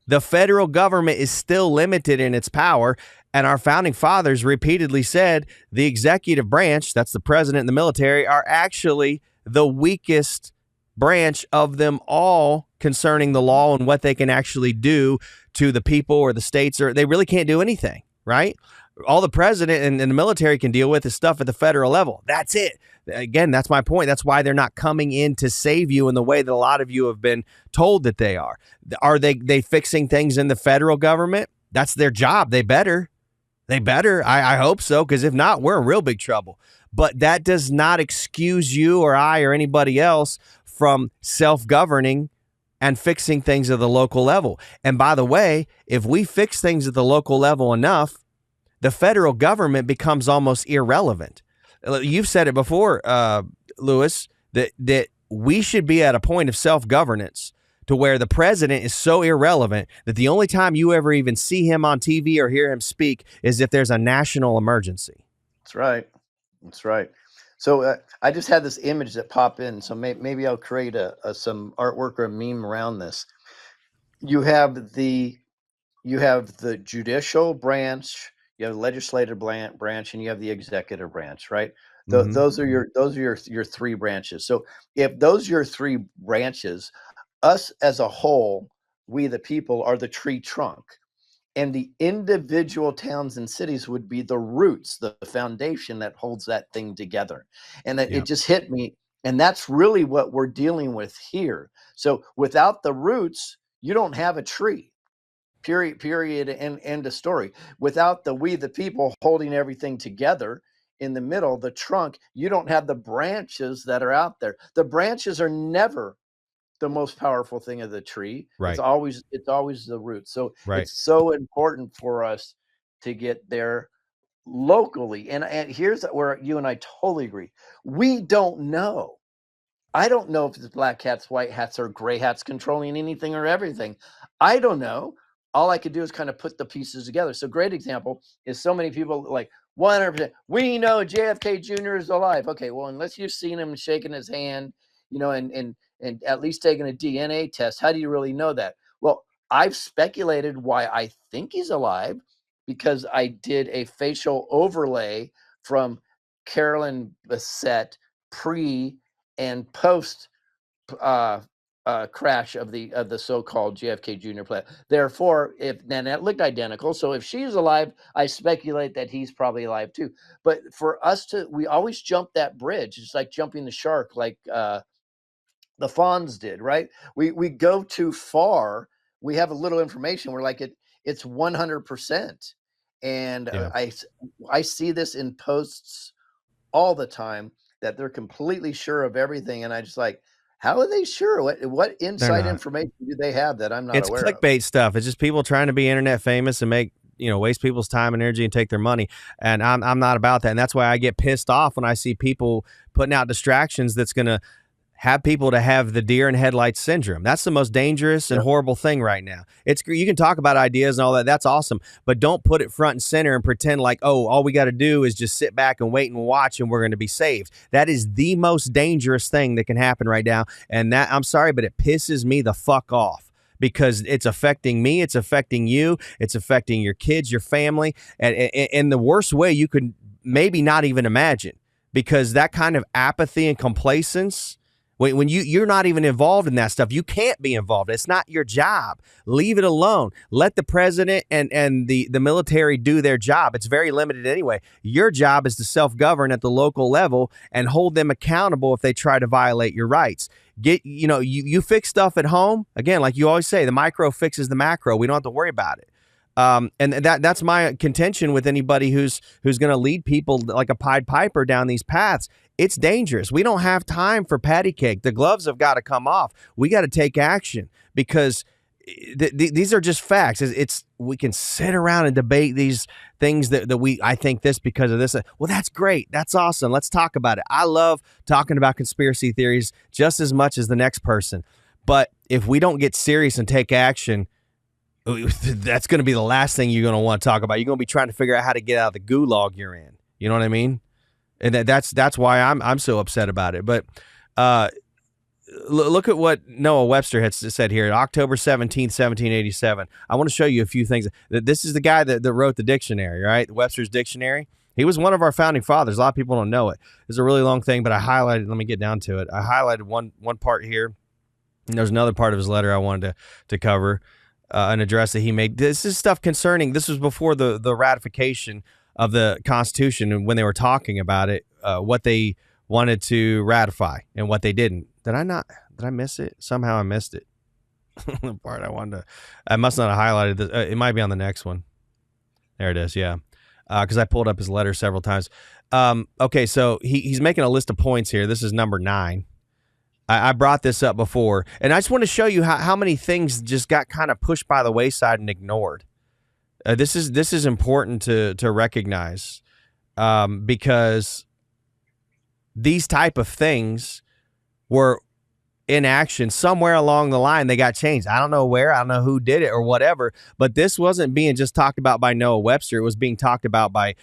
The federal government is still limited in its power, and our founding fathers repeatedly said the executive branch, that's the president and the military, are actually the weakest branch of them all concerning the law and what they can actually do to the people or the states, or they really can't do anything, right? All the president and the military can deal with is stuff at the federal level. That's it. Again, that's my point. That's why they're not coming in to save you in the way that a lot of you have been told that they are. Are they fixing things in the federal government? That's their job. They better. I hope so, because if not, we're in real big trouble. But that does not excuse you or I or anybody else from self-governing and fixing things at the local level. And by the way, if we fix things at the local level enough, the federal government becomes almost irrelevant. You've said it before, Lewis, that we should be at a point of self-governance to where the president is so irrelevant that the only time you ever even see him on TV or hear him speak is if there's a national emergency. That's right. That's right. So I just had this image that pop in. So maybe I'll create some artwork or a meme around this. You have the judicial branch, you have the legislative branch, and you have the executive branch, right? Mm-hmm. Those are your three branches. So if those are your three branches, us as a whole, we the people are the tree trunk, and the individual towns and cities would be the roots, the foundation that holds that thing together. And that Yeah. it just hit me, and that's really what we're dealing with here. So without the roots, you don't have a tree. Period, and end of story. Without the we the people holding everything together in the middle, the trunk, you don't have the branches that are out there. The branches are never the most powerful thing of the tree. Right. It's always the root. So Right. it's so important for us to get there locally. And here's where you and I totally agree. We don't know. I don't know if it's black hats, white hats, or gray hats controlling anything or everything. I don't know. All I could do is kind of put the pieces together. So, great example is so many people like 100%. We know JFK Jr. is alive. Okay, well, unless you've seen him shaking his hand, and at least taking a DNA test, how do you really know that? Well, I've speculated why I think he's alive because I did a facial overlay from Carolyn Bassett pre and post uh, crash of the so-called JFK Jr. plane. Therefore, if then it looked identical, so if she's alive, I speculate that he's probably alive too. But for us we always jump that bridge. It's like jumping the shark, like the Fonz did, right? We go too far. We have a little information. We're like it's 100%, and Yeah. I see this in posts all the time that they're completely sure of everything, and I just like, how are they sure? What They're inside not. information do they have that I'm not It's aware of? clickbait stuff. It's just people trying to be internet famous and make, waste people's time and energy and take their money. And I'm not about that. And that's why I get pissed off when I see people putting out distractions that's going to have people to have the deer in headlights syndrome. That's the most dangerous and Yep. horrible thing right now. You can talk about ideas and all that. That's awesome, but don't put it front and center and pretend like, oh, all we got to do is just sit back and wait and watch and we're going to be saved. That is the most dangerous thing that can happen right now. And that, I'm sorry, but it pisses me the fuck off because it's affecting me. It's affecting you. It's affecting your kids, your family, and in the worst way you could maybe not even imagine, because that kind of apathy and complacence, when you're not even involved in that stuff, you can't be involved. It's not your job. Leave it alone. Let the president and the military do their job. It's very limited anyway. Your job is to self-govern at the local level and hold them accountable if they try to violate your rights. You fix stuff at home. Again, like you always say, the micro fixes the macro. We don't have to worry about it. And that's my contention with anybody who's going to lead people like a Pied Piper down these paths. It's dangerous. We don't have time for patty cake. The gloves have got to come off. We got to take action because these are just facts. We can sit around and debate these things I think this because of this. Well, that's great. That's awesome. Let's talk about it. I love talking about conspiracy theories just as much as the next person. But if we don't get serious and take action, that's going to be the last thing you're going to want to talk about. You're going to be trying to figure out how to get out of the gulag you're in. You know what I mean? And that's why I'm so upset about it. But look at what Noah Webster had said here. October 17th, 1787. I want to show you a few things. This is the guy that wrote the dictionary, right? Webster's dictionary. He was one of our founding fathers. A lot of people don't know it. It's a really long thing, but I highlighted. Let me get down to it. I highlighted one part here. And there's another part of his letter I wanted to cover. An address that he made. This is stuff concerning. This was before the ratification of the Constitution, and when they were talking about it, what they wanted to ratify and what they didn't. Did I miss it? Somehow I missed it. The part I must not have highlighted this. It might be on the next one. There it is. Yeah. Because I pulled up his letter several times. Okay, so he's making a list of points here. This is number 9. I brought this up before, and I just want to show you how many things just got kind of pushed by the wayside and ignored. This is important to recognize because these type of things were in action somewhere along the line. They got changed. I don't know where. I don't know who did it or whatever. But this wasn't being just talked about by Noah Webster. It was being talked about by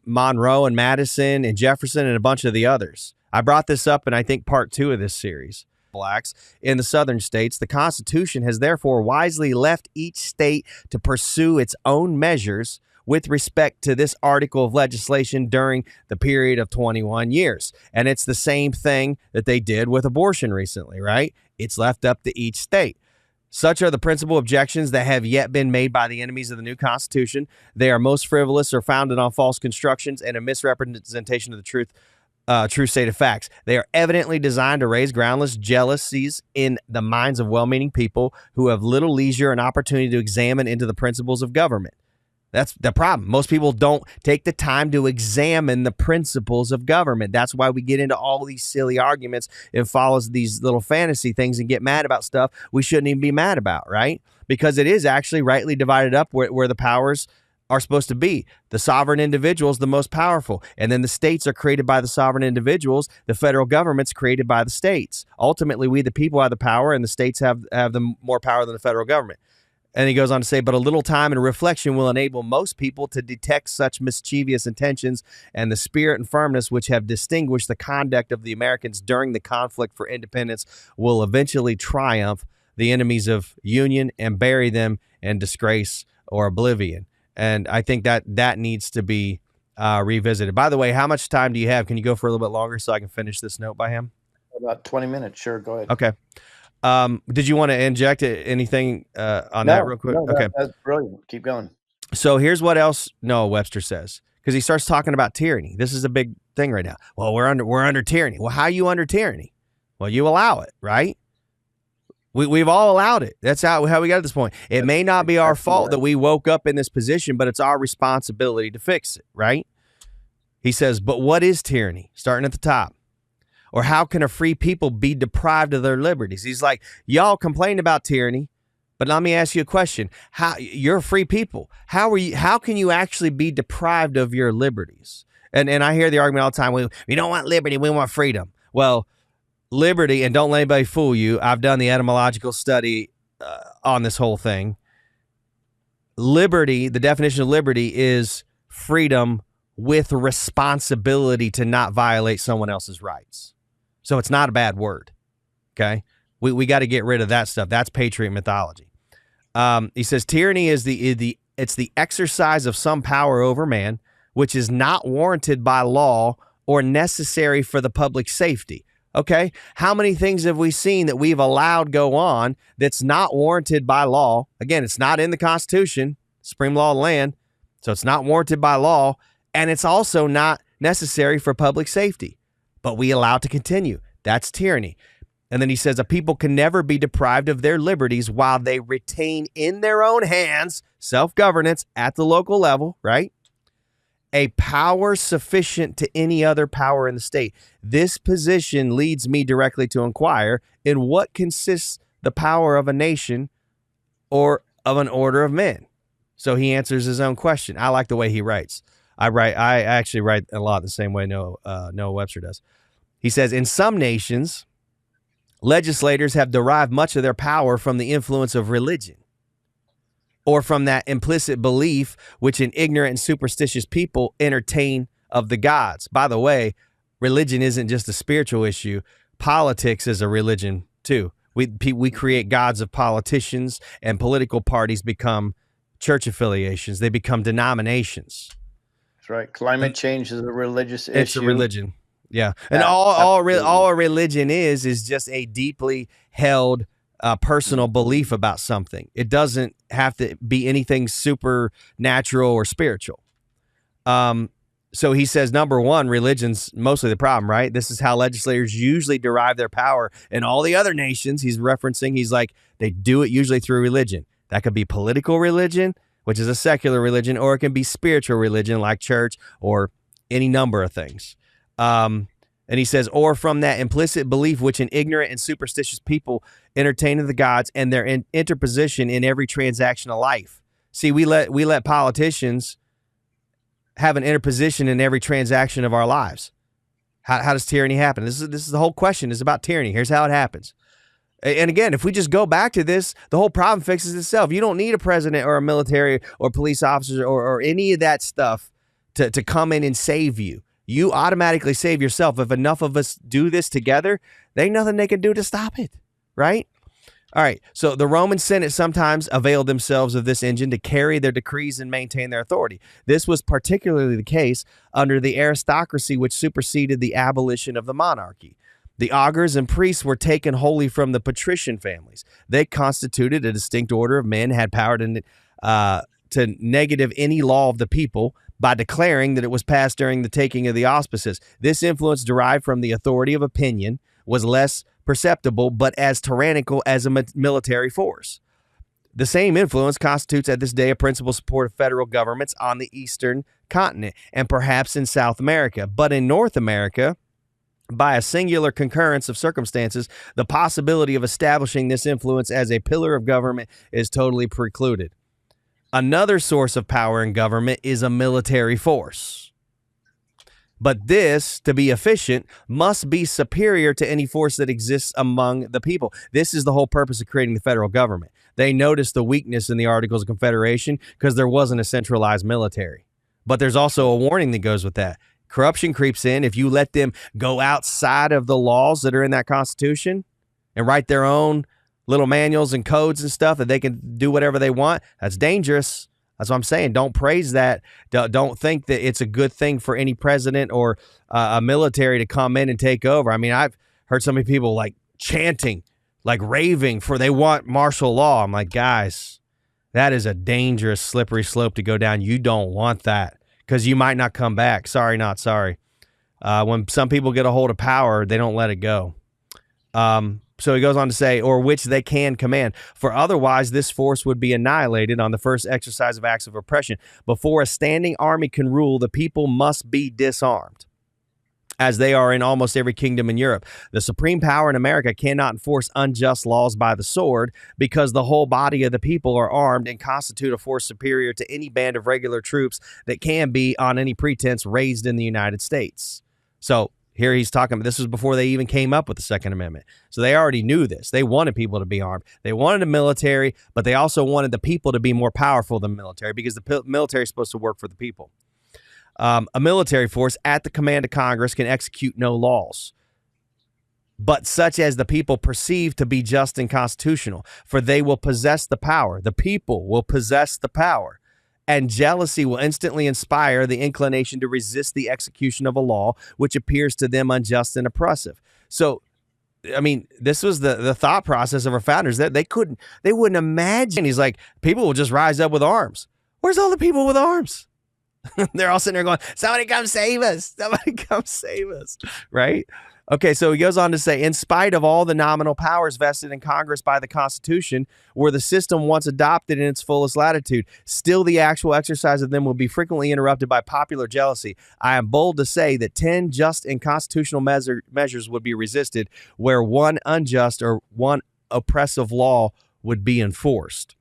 Monroe and Madison and Jefferson and a bunch of the others. I brought this up in, I think, part 2 of this series. Blacks in the southern states. The Constitution has therefore wisely left each state to pursue its own measures with respect to this article of legislation during the period of 21 years. And it's the same thing that they did with abortion recently, right? It's left up to each state. Such are the principal objections that have yet been made by the enemies of the new Constitution. They are most frivolous or founded on false constructions and a misrepresentation of the true state of facts. They are evidently designed to raise groundless jealousies in the minds of well-meaning people who have little leisure and opportunity to examine into the principles of government. That's the problem. Most people don't take the time to examine the principles of government. That's why we get into all these silly arguments and follows these little fantasy things and get mad about stuff we shouldn't even be mad about, right? Because it is actually rightly divided up where the powers are supposed to be. The sovereign individual is the most powerful, and then the states are created by the sovereign individuals. The federal government's created by the states. Ultimately, we the people have the power, and the states have the more power than the federal government. And he goes on to say, but a little time and reflection will enable most people to detect such mischievous intentions, and the spirit and firmness which have distinguished the conduct of the Americans during the conflict for independence will eventually triumph the enemies of union and bury them in disgrace or oblivion. And I think that needs to be revisited. By the way, how much time do you have? Can you go for a little bit longer so I can finish this note by him? About 20 minutes. Sure. Go ahead. Okay. Did you want to inject anything on that real quick? No, okay. That's brilliant. Keep going. So here's what else Noah Webster says, because he starts talking about tyranny. This is a big thing right now. Well, we're under tyranny. Well, how are you under tyranny? Well, you allow it, right? We've all allowed it. That's how we got to this point. It may not be our fault that we woke up in this position, but it's our responsibility to fix it, right? He says, but what is tyranny? Starting at the top. Or how can a free people be deprived of their liberties? He's like, y'all complain about tyranny, but let me ask you a question. How you're a free people. How can you actually be deprived of your liberties? And I hear the argument all the time, we don't want liberty, we want freedom. Well, liberty, and don't let anybody fool you, I've done the etymological study on this whole thing. Liberty, the definition of liberty is freedom with responsibility to not violate someone else's rights. So it's not a bad word, okay? We got to get rid of that stuff. That's patriot mythology. He says tyranny is it's the exercise of some power over man, which is not warranted by law or necessary for the public safety. Okay, how many things have we seen that we've allowed go on that's not warranted by law? Again, it's not in the Constitution, supreme law of the land, so it's not warranted by law, and it's also not necessary for public safety. But we allow it to continue. That's tyranny. And then he says a people can never be deprived of their liberties while they retain in their own hands self-governance at the local level, right? A power sufficient to any other power in the state. This position leads me directly to inquire, in what consists the power of a nation or of an order of men? So he answers his own question. I like the way he writes. I actually write a lot the same way Noah Webster does. He says, in some nations, legislators have derived much of their power from the influence of religion, or from that implicit belief which an ignorant and superstitious people entertain of the gods. By the way, religion isn't just a spiritual issue. Politics is a religion too. We create gods of politicians, and political parties become church affiliations. They become denominations. That's right. Climate change is a religious issue. It's a religion. Yeah. And all a religion is just a deeply held personal belief about something. It doesn't have to be anything supernatural or spiritual. So he says, number one, religion's mostly the problem, right? This is how legislators usually derive their power. In all the other nations he's referencing, he's like, they do it usually through religion. That could be political religion, which is a secular religion, or it can be spiritual religion like church or any number of things. And he says, or from that implicit belief which an ignorant and superstitious people entertain of the gods and their interposition in every transaction of life. See, we let politicians have an interposition in every transaction of our lives. How does tyranny happen? This is the whole question is about tyranny. Here's how it happens. And again, if we just go back to this, the whole problem fixes itself. You don't need a president or a military or police officers or any of that stuff to come in and save you. You automatically save yourself. If enough of us do this together, there ain't nothing they can do to stop it, right? All right, so the Roman Senate sometimes availed themselves of this engine to carry their decrees and maintain their authority. This was particularly the case under the aristocracy, which superseded the abolition of the monarchy. The augurs and priests were taken wholly from the patrician families. They constituted a distinct order of men, had power to negative any law of the people by declaring that it was passed during the taking of the auspices. This influence derived from the authority of opinion, was less perceptible, but as tyrannical as a military force. The same influence constitutes at this day a principal support of federal governments on the eastern continent and perhaps in South America. But in North America, by a singular concurrence of circumstances, the possibility of establishing this influence as a pillar of government is totally precluded. Another source of power in government is a military force. But this, to be efficient, must be superior to any force that exists among the people. This is the whole purpose of creating the federal government. They noticed the weakness in the Articles of Confederation because there wasn't a centralized military. But there's also a warning that goes with that. Corruption creeps in. If you let them go outside of the laws that are in that Constitution and write their own little manuals and codes and stuff that they can do whatever they want, that's dangerous. That's what I'm saying. Don't praise that. Don't think that it's a good thing for any president or a military to come in and take over. I mean, I've heard so many people like chanting, like raving for they want martial law. I'm like, guys, that is a dangerous, slippery slope to go down. You don't want that because you might not come back. Sorry, not sorry. When some people get a hold of power, they don't let it go. So he goes on to say, or which they can command, for otherwise this force would be annihilated on the first exercise of acts of oppression. Before a standing army can rule, the people must be disarmed, as they are in almost every kingdom in Europe. The supreme power in America cannot enforce unjust laws by the sword because the whole body of the people are armed and constitute a force superior to any band of regular troops that can be, on any pretense, raised in the United States. So here he's talking, this was before they even came up with the Second Amendment. So they already knew this. They wanted people to be armed. They wanted a military, but they also wanted the people to be more powerful than military because the military is supposed to work for the people. A military force at the command of Congress can execute no laws, but such as the people perceive to be just and constitutional, for they will possess the power. The people will possess the power. And jealousy will instantly inspire the inclination to resist the execution of a law which appears to them unjust and oppressive. So, I mean, this was the thought process of our founders. That they wouldn't imagine. He's like, people will just rise up with arms. Where's all the people with arms? They're all sitting there going, somebody come save us. Somebody come save us. Right? Okay, so he goes on to say, in spite of all the nominal powers vested in Congress by the Constitution, were the system once adopted in its fullest latitude, still the actual exercise of them will be frequently interrupted by popular jealousy. I am bold to say that 10 just and constitutional measures would be resisted, where one unjust or one oppressive law would be enforced.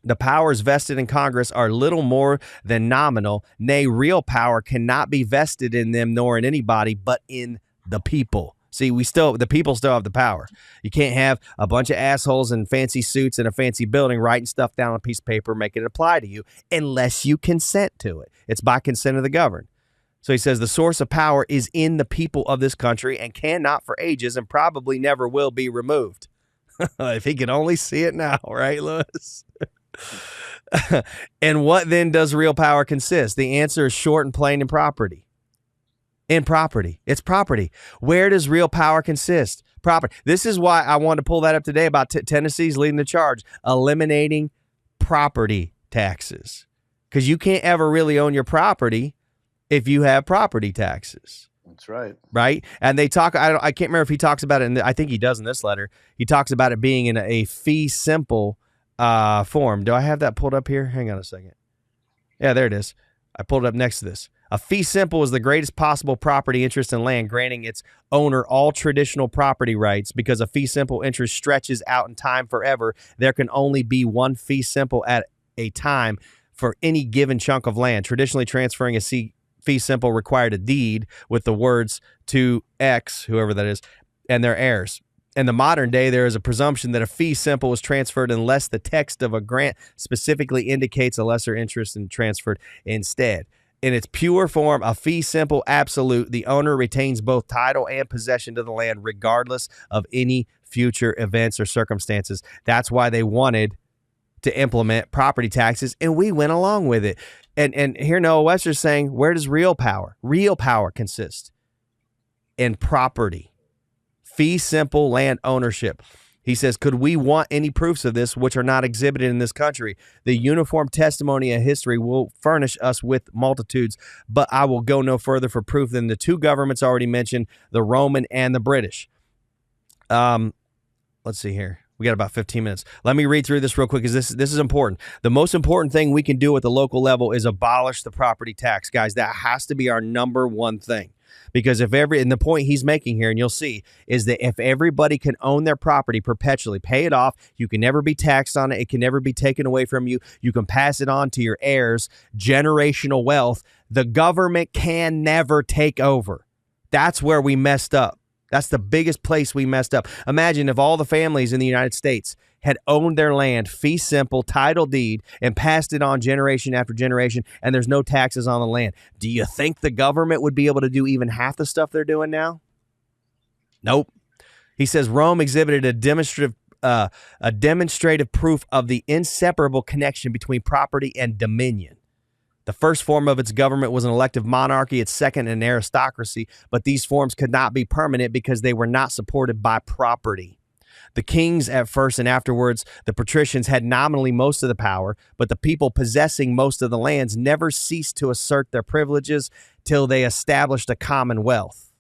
The powers vested in Congress are little more than nominal, nay, real power cannot be vested in them nor in anybody but in the people. See, the people still have the power. You can't have a bunch of assholes in fancy suits in a fancy building writing stuff down on a piece of paper, making it apply to you unless you consent to it. It's by consent of the governed. So he says the source of power is in the people of this country and cannot for ages and probably never will be removed. If he could only see it now, right, Lewis? And what then does real power consist? The answer is short and plain: in property. In property. It's property. Where does real power consist? Property. This is why I wanted to pull that up today about Tennessee's leading the charge, eliminating property taxes. Because you can't ever really own your property if you have property taxes. That's right. Right? And they talk, I can't remember if he talks about it, I think he does in this letter. He talks about it being in a fee simple form. Do I have that pulled up here? Hang on a second. Yeah, there it is. I pulled it up next to this. A fee simple is the greatest possible property interest in land, granting its owner all traditional property rights. Because a fee simple interest stretches out in time forever, there can only be one fee simple at a time for any given chunk of land. Traditionally, transferring a fee simple required a deed with the words to X, whoever that is, and their heirs. In the modern day, there is a presumption that a fee simple is transferred unless the text of a grant specifically indicates a lesser interest and transferred instead. In its pure form, a fee simple absolute, the owner retains both title and possession to the land regardless of any future events or circumstances. That's why they wanted to implement property taxes, and we went along with it. And here Noah Webster's saying, where does real power consist? In property. Fee simple land ownership. He says, could we want any proofs of this which are not exhibited in this country? The uniform testimony of history will furnish us with multitudes, but I will go no further for proof than the two governments already mentioned, the Roman and the British. Let's see here. We got about 15 minutes. Let me read through this real quick because this is important. The most important thing we can do at the local level is abolish the property tax. Guys, that has to be our number one thing. Because and the point he's making here, and you'll see, is that if everybody can own their property perpetually, pay it off, you can never be taxed on it. It can never be taken away from you. You can pass it on to your heirs, generational wealth. The government can never take over. That's where we messed up. That's the biggest place we messed up. Imagine if all the families in the United States had owned their land, fee simple, title deed, and passed it on generation after generation, and there's no taxes on the land. Do you think the government would be able to do even half the stuff they're doing now? Nope. He says Rome exhibited a demonstrative proof of the inseparable connection between property and dominion. The first form of its government was an elective monarchy, its second an aristocracy, but these forms could not be permanent because they were not supported by property. The kings at first and afterwards, the patricians had nominally most of the power, but the people possessing most of the lands never ceased to assert their privileges till they established a commonwealth.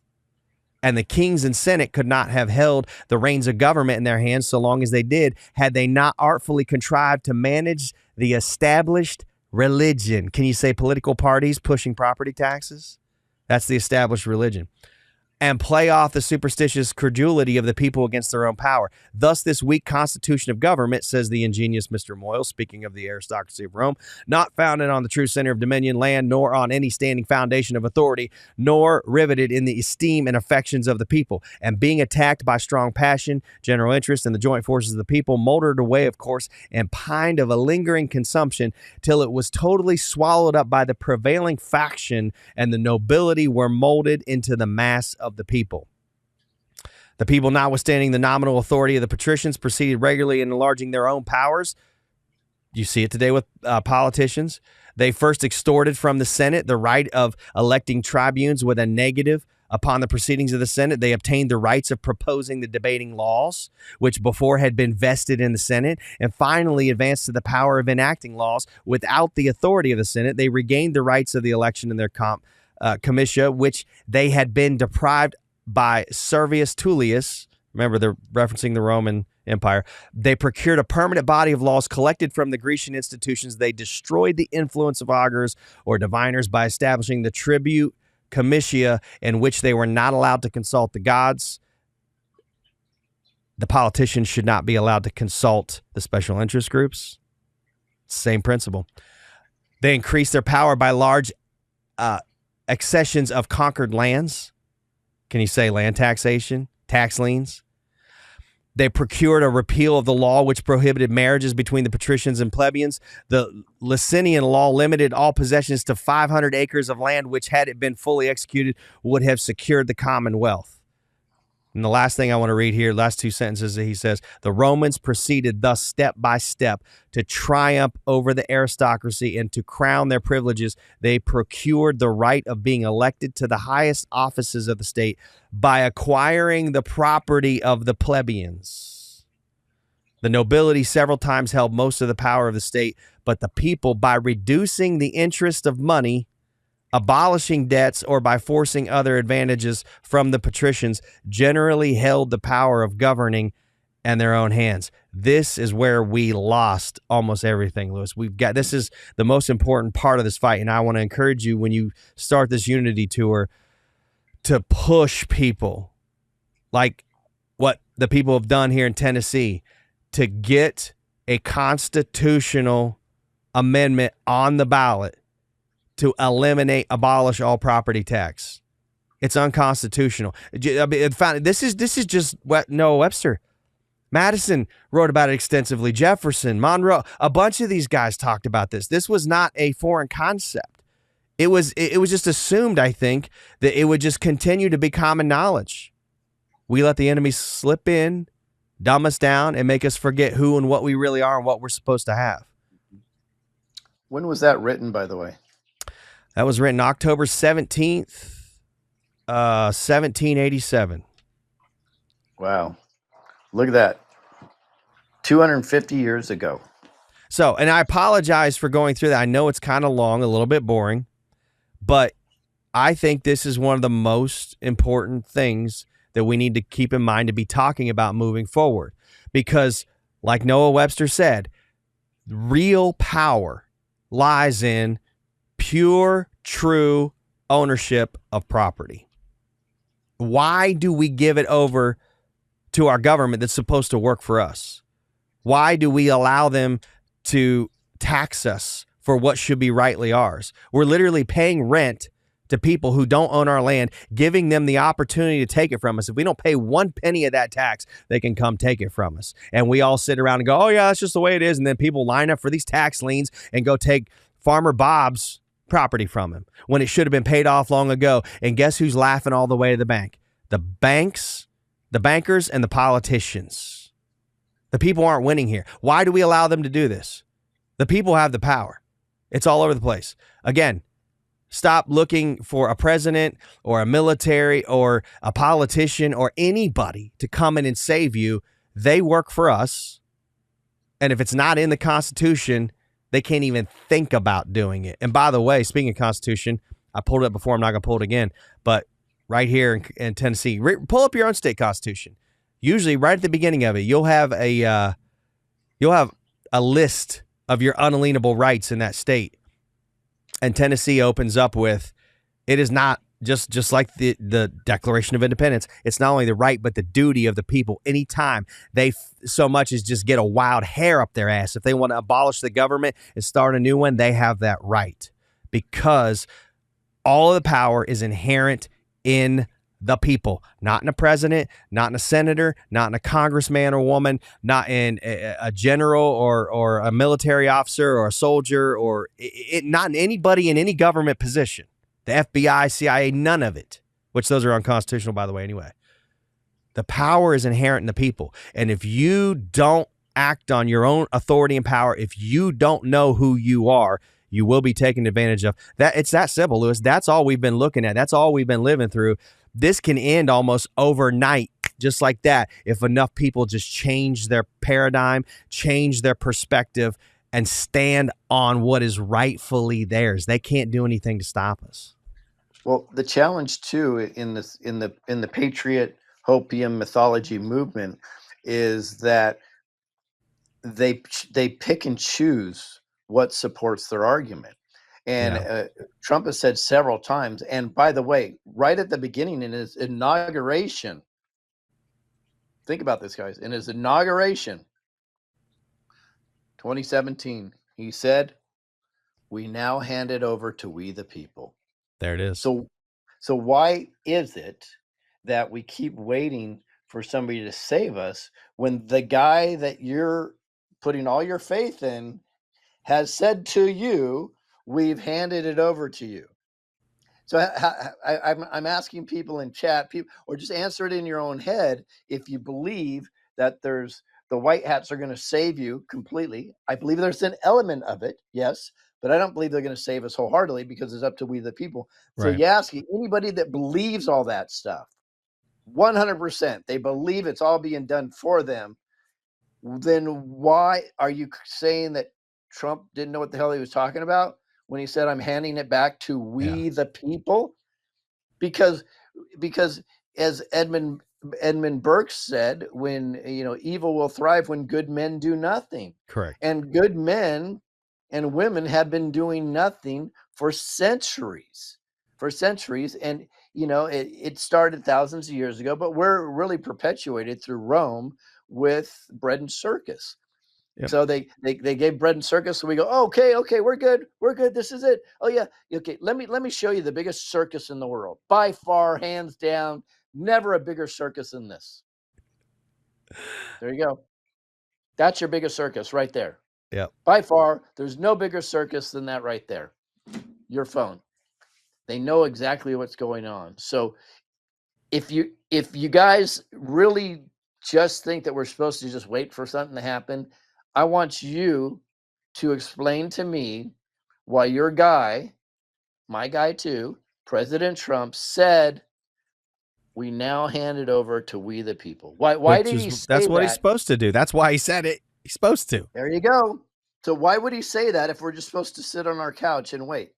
And the kings and senate could not have held the reins of government in their hands so long as they did, had they not artfully contrived to manage the established religion. Can you say political parties pushing property taxes? That's the established religion. And play off the superstitious credulity of the people against their own power. Thus, this weak constitution of government, says the ingenious Mr. Moyle, speaking of the aristocracy of Rome, not founded on the true center of dominion land, nor on any standing foundation of authority, nor riveted in the esteem and affections of the people, and being attacked by strong passion, general interest, and the joint forces of the people, moldered away, of course, and pined of a lingering consumption, till it was totally swallowed up by the prevailing faction, and the nobility were molded into the mass of the people. The people, notwithstanding the nominal authority of the patricians, proceeded regularly in enlarging their own powers. You see it today with politicians. They first extorted from the Senate the right of electing tribunes with a negative upon the proceedings of the Senate. They obtained the rights of proposing the debating laws, which before had been vested in the Senate, and finally advanced to the power of enacting laws without the authority of the Senate. They regained the rights of the election in their comitia, which they had been deprived by Servius Tullius. Remember, they're referencing the Roman Empire. They procured a permanent body of laws collected from the Grecian institutions. They destroyed the influence of augurs or diviners by establishing the tribute comitia, in which they were not allowed to consult the gods. The politicians should not be allowed to consult the special interest groups. Same principle. They increased their power by large accessions of conquered lands. Can you say land taxation, tax liens? They procured a repeal of the law which prohibited marriages between the patricians and plebeians. The Licinian law limited all possessions to 500 acres of land, which, had it been fully executed, would have secured the commonwealth. And the last thing I want to read here, last two sentences, he says, the Romans proceeded thus step by step to triumph over the aristocracy, and to crown their privileges, they procured the right of being elected to the highest offices of the state by acquiring the property of the plebeians. The nobility several times held most of the power of the state, but the people, by reducing the interest of money, abolishing debts, or by forcing other advantages from the patricians, generally held the power of governing in their own hands. This is where we lost almost everything, Lewis. This is the most important part of this fight, and I want to encourage you, when you start this unity tour, to push people like what the people have done here in Tennessee to get a constitutional amendment on the ballot to abolish all property tax. It's unconstitutional. This is just what Noah Webster. Madison wrote about it extensively. Jefferson, Monroe, a bunch of these guys talked about this. This was not a foreign concept. It was just assumed, I think, that it would just continue to be common knowledge. We let the enemy slip in, dumb us down, and make us forget who and what we really are and what we're supposed to have. When was that written, by the way? That was written October 17th, 1787. Wow. Look at that. 250 years ago. So, and I apologize for going through that. I know it's kind of long, a little bit boring, but I think this is one of the most important things that we need to keep in mind to be talking about moving forward. because, like Noah Webster said, real power lies in pure, true ownership of property. Why do we give it over to our government that's supposed to work for us? Why do we allow them to tax us for what should be rightly ours? We're literally paying rent to people who don't own our land, giving them the opportunity to take it from us. If we don't pay 1 penny of that tax, they can come take it from us. And we all sit around and go, oh, yeah, that's just the way it is. And then people line up for these tax liens and go take Farmer Bob's property from him when it should have been paid off long ago. And guess who's laughing all the way to the bank? The banks, the bankers, and the politicians. The people aren't winning here. Why do we allow them to do this? The people have the power. It's all over the place. Again, stop looking for a president or a military or a politician or anybody to come in and save you. They work for us. And if it's not in the Constitution, they can't even think about doing it. And by the way, speaking of Constitution, I pulled it up before. I'm not going to pull it again. But right here in Tennessee, pull up your own state Constitution. Usually right at the beginning of it, you'll have a list of your unalienable rights in that state. And Tennessee opens up with, it is not just like the Declaration of Independence. It's not only the right, but the duty of the people. Anytime they so much as just get a wild hair up their ass, if they want to abolish the government and start a new one, they have that right, because all of the power is inherent in the people, not in a president, not in a senator, not in a congressman or woman, not in a general or a military officer or a soldier, or not in anybody in any government position. The FBI, CIA, none of it, which those are unconstitutional, by the way, anyway. The power is inherent in the people. And if you don't act on your own authority and power, if you don't know who you are, you will be taken advantage of. That it's that simple, Lewis. That's all we've been looking at. That's all we've been living through. This can end almost overnight, just like that, if enough people just change their paradigm, change their perspective, and stand on what is rightfully theirs. They can't do anything to stop us. Well, the challenge too in the patriot hopium mythology movement is that they pick and choose what supports their argument. And Trump has said several times, and by the way, right at the beginning in his inauguration, think about this, guys, in his inauguration, 2017, he said, "We now hand it over to we the people." There it is. So why is it that we keep waiting for somebody to save us when the guy that you're putting all your faith in has said to you, "We've handed it over to you"? So I'm asking people in chat, or just answer it in your own head. If you believe that the white hats are going to save you completely, I believe there's an element of it, yes, but I don't believe they're going to save us wholeheartedly, because it's up to we the people. So Right. you ask anybody that believes all that stuff, 100%, they believe it's all being done for them. Then why are you saying that Trump didn't know what the hell he was talking about when he said, "I'm handing it back to we the people"? Because as Edmund Burke said, when evil will thrive when good men do nothing. Correct. And good men and women have been doing nothing for centuries. And it started thousands of years ago, but we're really perpetuated through Rome with bread and circus. Yep. So they gave bread and circus, so we go, oh, okay, we're good, this is it. Oh yeah, okay, let me show you the biggest circus in the world, by far, hands down, never a bigger circus than this. There you go. That's your biggest circus right there. Yep. By far, there's no bigger circus than that right there. Your phone. They know exactly what's going on. So if you guys really just think that we're supposed to just wait for something to happen, I want you to explain to me why your guy, my guy too, President Trump, said we now hand it over to we the people. Why did he say that's what that? he's supposed to do. That's why he said it. He's supposed to. There you go. So why would he say that if we're just supposed to sit on our couch and wait?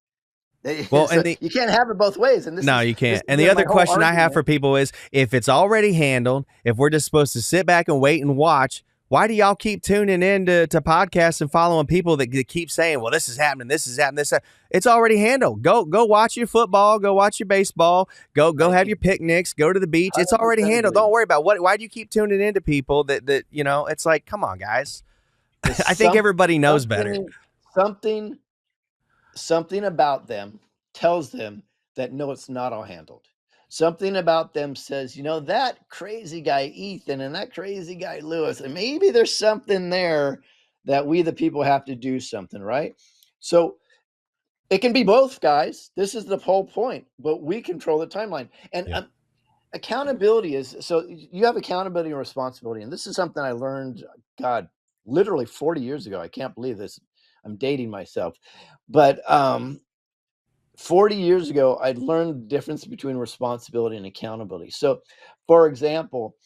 Well, so you can't have it both ways. And you can't. And the other question I have for people is, if it's already handled, if we're just supposed to sit back and wait and watch, Why do y'all keep tuning in to podcasts and following people that keep saying, well, this is happening, this is happening, this? It's already handled. Go watch your football. Go watch your baseball. Go have your picnics. Go to the beach. It's already 100% handled. agree. Don't worry about what. Why do you keep tuning into people that it's like, come on, guys. I think everybody knows better. Something about them tells them that no, it's not all handled. Something about them says, that crazy guy Ethan and that crazy guy Lewis, and maybe there's something there that we the people have to do something, right? So it can be both, guys. This is the whole point, but we control the timeline. And accountability is, so you have accountability and responsibility. And this is something I learned, God, literally 40 years ago. I can't believe this. I'm dating myself. But 40 years ago, I learned the difference between responsibility and accountability. So, for example,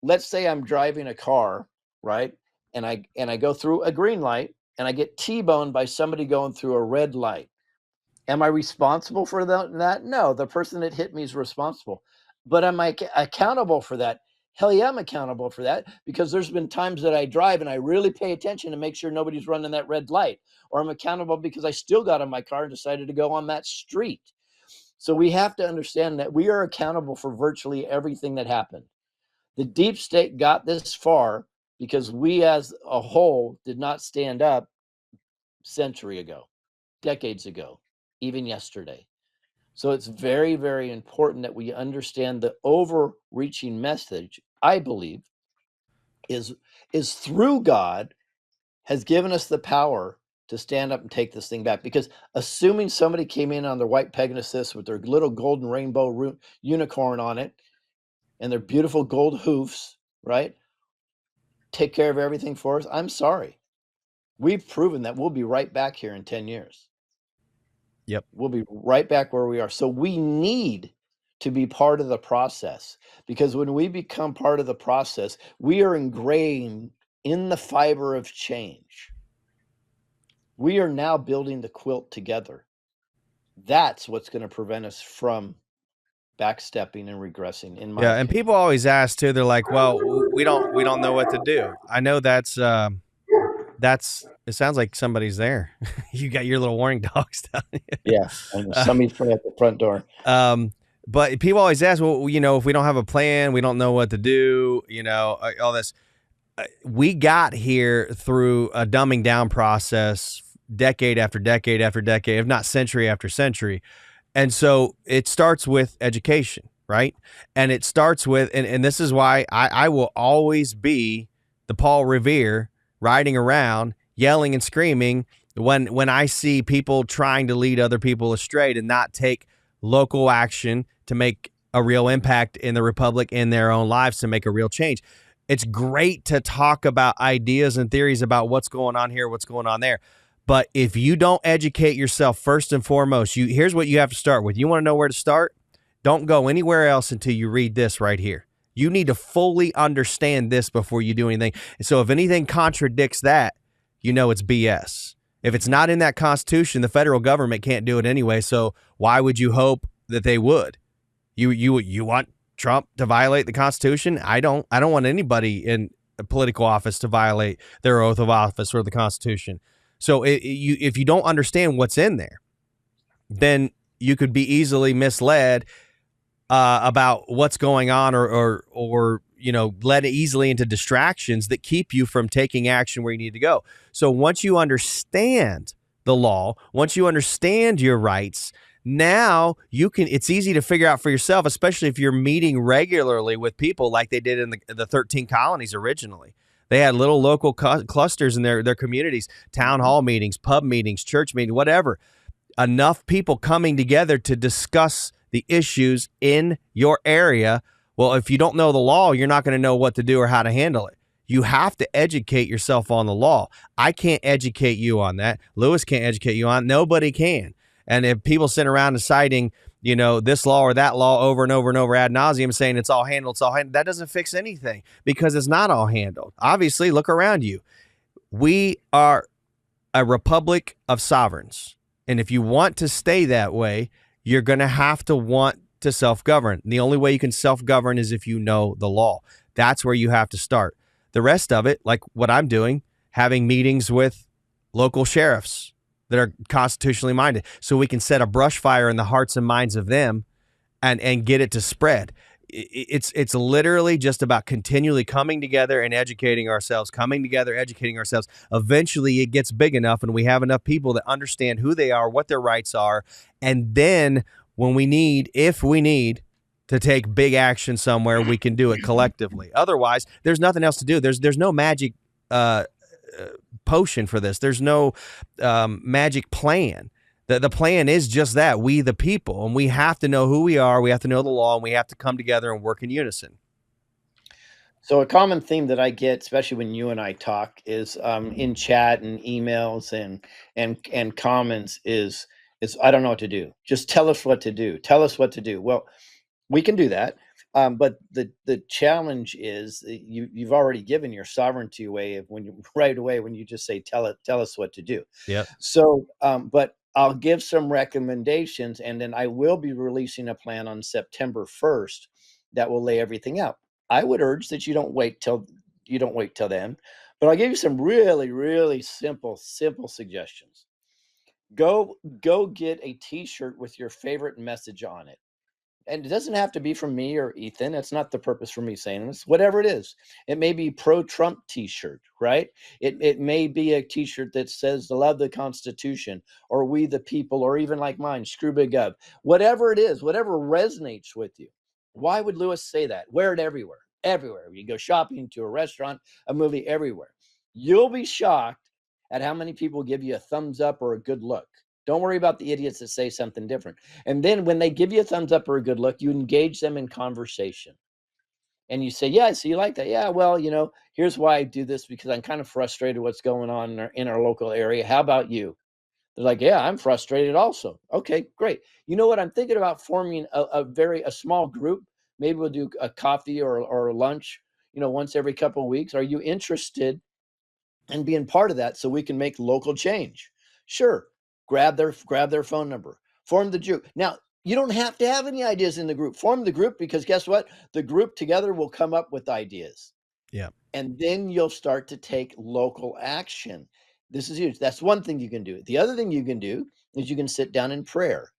let's say I'm driving a car, right? And I go through a green light and I get T-boned by somebody going through a red light. Am I responsible for that? No, the person that hit me is responsible. But am I accountable for that? Hell yeah, I'm accountable for that, because there's been times that I drive and I really pay attention to make sure nobody's running that red light. Or I'm accountable because I still got in my car and decided to go on that street. So we have to understand that we are accountable for virtually everything that happened. The deep state got this far because we as a whole did not stand up century ago, decades ago, even yesterday. So it's very, very important that we understand the overreaching message, I believe, is through God has given us the power to stand up and take this thing back. Because assuming somebody came in on their white Pegasus with their little golden rainbow unicorn on it and their beautiful gold hoofs, right? Take care of everything for us. I'm sorry. We've proven that we'll be right back here in 10 years. Yep. We'll be right back where we are. So we need to be part of the process, because when we become part of the process, we are ingrained in the fiber of change. We are now building the quilt together. That's what's going to prevent us from backstepping and regressing, in my Yeah, and opinion. people always ask too. They're like, "Well, we don't know what to do." I know that's it sounds like somebody's there. You got your little warning dogs down here. Yeah, and somebody's probably at the front door. But people always ask, well, if we don't have a plan, we don't know what to do, all this. We got here through a dumbing down process, decade after decade after decade, if not century after century. And so it starts with education, right? And it starts with, and this is why I will always be the Paul Revere riding around, yelling and screaming when I see people trying to lead other people astray, to not take local action to make a real impact in the Republic, in their own lives, to make a real change. It's great to talk about ideas and theories about what's going on here, what's going on there. But if you don't educate yourself first and foremost, here's what you have to start with. You want to know where to start? Don't go anywhere else until you read this right here. You need to fully understand this before you do anything. And so if anything contradicts that, it's BS. If it's not in that Constitution, the federal government can't do it anyway. So why would you hope that they would? You want Trump to violate the Constitution? I don't want anybody in a political office to violate their oath of office or the Constitution. So if you don't understand what's in there, then you could be easily misled about what's going on, or led easily into distractions that keep you from taking action where you need to go. So once you understand the law, once you understand your rights, now it's easy to figure out for yourself, especially if you're meeting regularly with people like they did in the 13 colonies originally. They had little local clusters in their communities, town hall meetings, pub meetings, church meetings, whatever. Enough people coming together to discuss the issues in your area. Well, if you don't know the law, you're not going to know what to do or how to handle it. You have to educate yourself on the law. I can't educate you on that. Lewis can't educate you on it. Nobody can. And if people sit around and citing, this law or that law over and over and over ad nauseum, saying it's all handled, that doesn't fix anything, because it's not all handled. Obviously, look around you. We are a republic of sovereigns. And if you want to stay that way, you're going to have to want to self-govern. The only way you can self-govern is if you know the law. That's where you have to start. The rest of it, like what I'm doing, having meetings with local sheriffs that are constitutionally minded so we can set a brush fire in the hearts and minds of them and get it to spread. It's literally just about continually coming together and educating ourselves, coming together, educating ourselves. Eventually it gets big enough and we have enough people that understand who they are, what their rights are, and then when we need, if we need to take big action somewhere, we can do it collectively. Otherwise, there's nothing else to do. There's no magic uh, potion for this. There's no magic plan. The plan is just that, we the people, and we have to know who we are, we have to know the law, and we have to come together and work in unison. So a common theme that I get, especially when you and I talk, is in chat and emails and comments is I don't know what to do. Just tell us what to do. Tell us what to do. Well, we can do that, but the challenge is that you've already given your sovereignty away of when you right away when you just say tell us what to do. Yep. So, but I'll give some recommendations, and then I will be releasing a plan on September 1st that will lay everything out. I would urge that you don't wait till then, but I'll give you some really simple suggestions. Go get a T-shirt with your favorite message on it, and it doesn't have to be from me or Ethan. That's not the purpose for me saying this. Whatever it is, it may be pro-Trump T-shirt, right? It may be a T-shirt that says "Love the Constitution" or "We the People," or even like mine, "Screw Big Gov." Whatever it is, whatever resonates with you. Why would Lewis say that? Wear it everywhere, everywhere. You go shopping, to a restaurant, a movie, everywhere. You'll be shocked at how many people give you a thumbs up or a good look. Don't worry about the idiots that say something different. And then when they give you a thumbs up or a good look, you engage them in conversation. And you say, yeah, so you like that? Yeah, well, here's why I do this, because I'm kind of frustrated what's going on in our local area. How about you? They're like, yeah, I'm frustrated also. Okay, great. You know what? I'm thinking about forming a small group. Maybe we'll do a coffee or lunch, once every couple of weeks. Are you interested and being part of that so we can make local change? Sure. Grab their phone number. Form the group. Now, you don't have to have any ideas in the group. Form the group, because guess what? The group together will come up with ideas. Yeah. And then you'll start to take local action. This is huge. That's one thing you can do. The other thing you can do is you can sit down in prayer.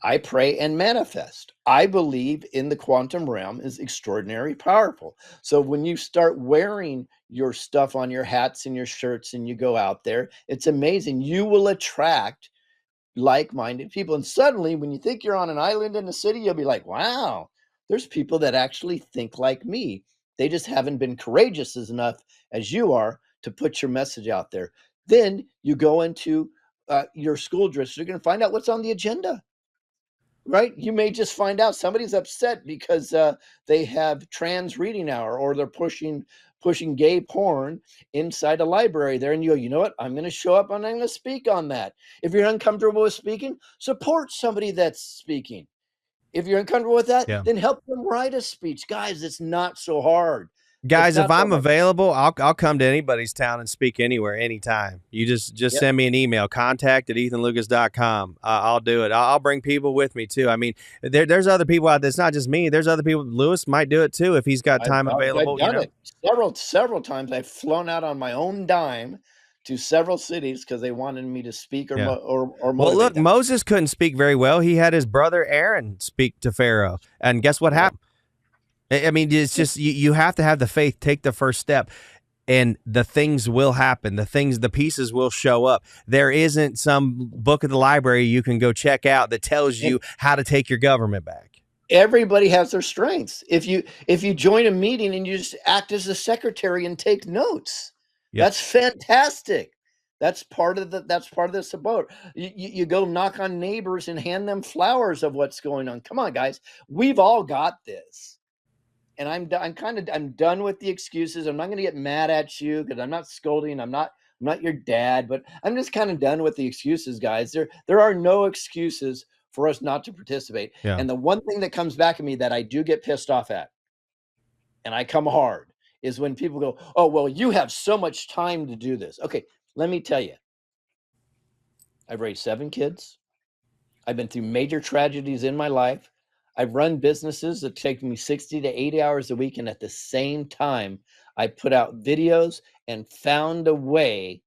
I pray and manifest. I believe in the quantum realm is extraordinarily powerful. So when you start wearing your stuff on your hats and your shirts and you go out there, it's amazing. You will attract like-minded people. And suddenly, when you think you're on an island in the city, you'll be like, wow, there's people that actually think like me. They just haven't been courageous as enough as you are to put your message out there. Then you go into your school district, you're going to find out what's on the agenda. Right? You may just find out somebody's upset because they have trans reading hour, or they're pushing gay porn inside a library there, and you go, you know what? I'm going to show up and I'm going to speak on that. If you're uncomfortable with speaking, support somebody that's speaking. If you're uncomfortable with that, Yeah. then help them write a speech. Guys, it's not so hard. It's Guys, if not so I'm hard. available, I'll come to anybody's town and speak anywhere, anytime. You just Yep. send me an email, contact@ethanlucas.com. I'll do it. I'll bring people with me too. I mean, there's other people out there. It's not just me. There's other people. Lewis might do it too if he's got time I've available. done it several times. I've flown out on my own dime to several cities because they wanted me to speak or Yeah. or Well, motivate look, them. Moses couldn't speak very well. He had his brother Aaron speak to Pharaoh, and guess what Yeah. happened? I mean, it's just you have to have the faith, take the first step, and the things will happen. The pieces will show up. There isn't some book at the library you can go check out that tells And you how to take your government back. everybody has their strengths. If you join a meeting and you just act as a secretary and take notes, Yep. that's fantastic. That's part of the support. You go knock on neighbors and hand them flowers of what's going on. Come on, guys. We've all got this. And I'm done with the excuses. I'm not going to get mad at you because I'm not scolding. I'm not your dad, but I'm just kind of done with the excuses, guys. There are no excuses for us not to participate. Yeah. And the one thing that comes back at me that I do get pissed off at, and I come hard, is when people go, "Oh, well, you have so much time to do this." Okay, let me tell you. I've raised 7 kids. I've been through major tragedies in my life. I've run businesses that take me 60 to 80 hours a week, and at the same time, I put out videos and found a way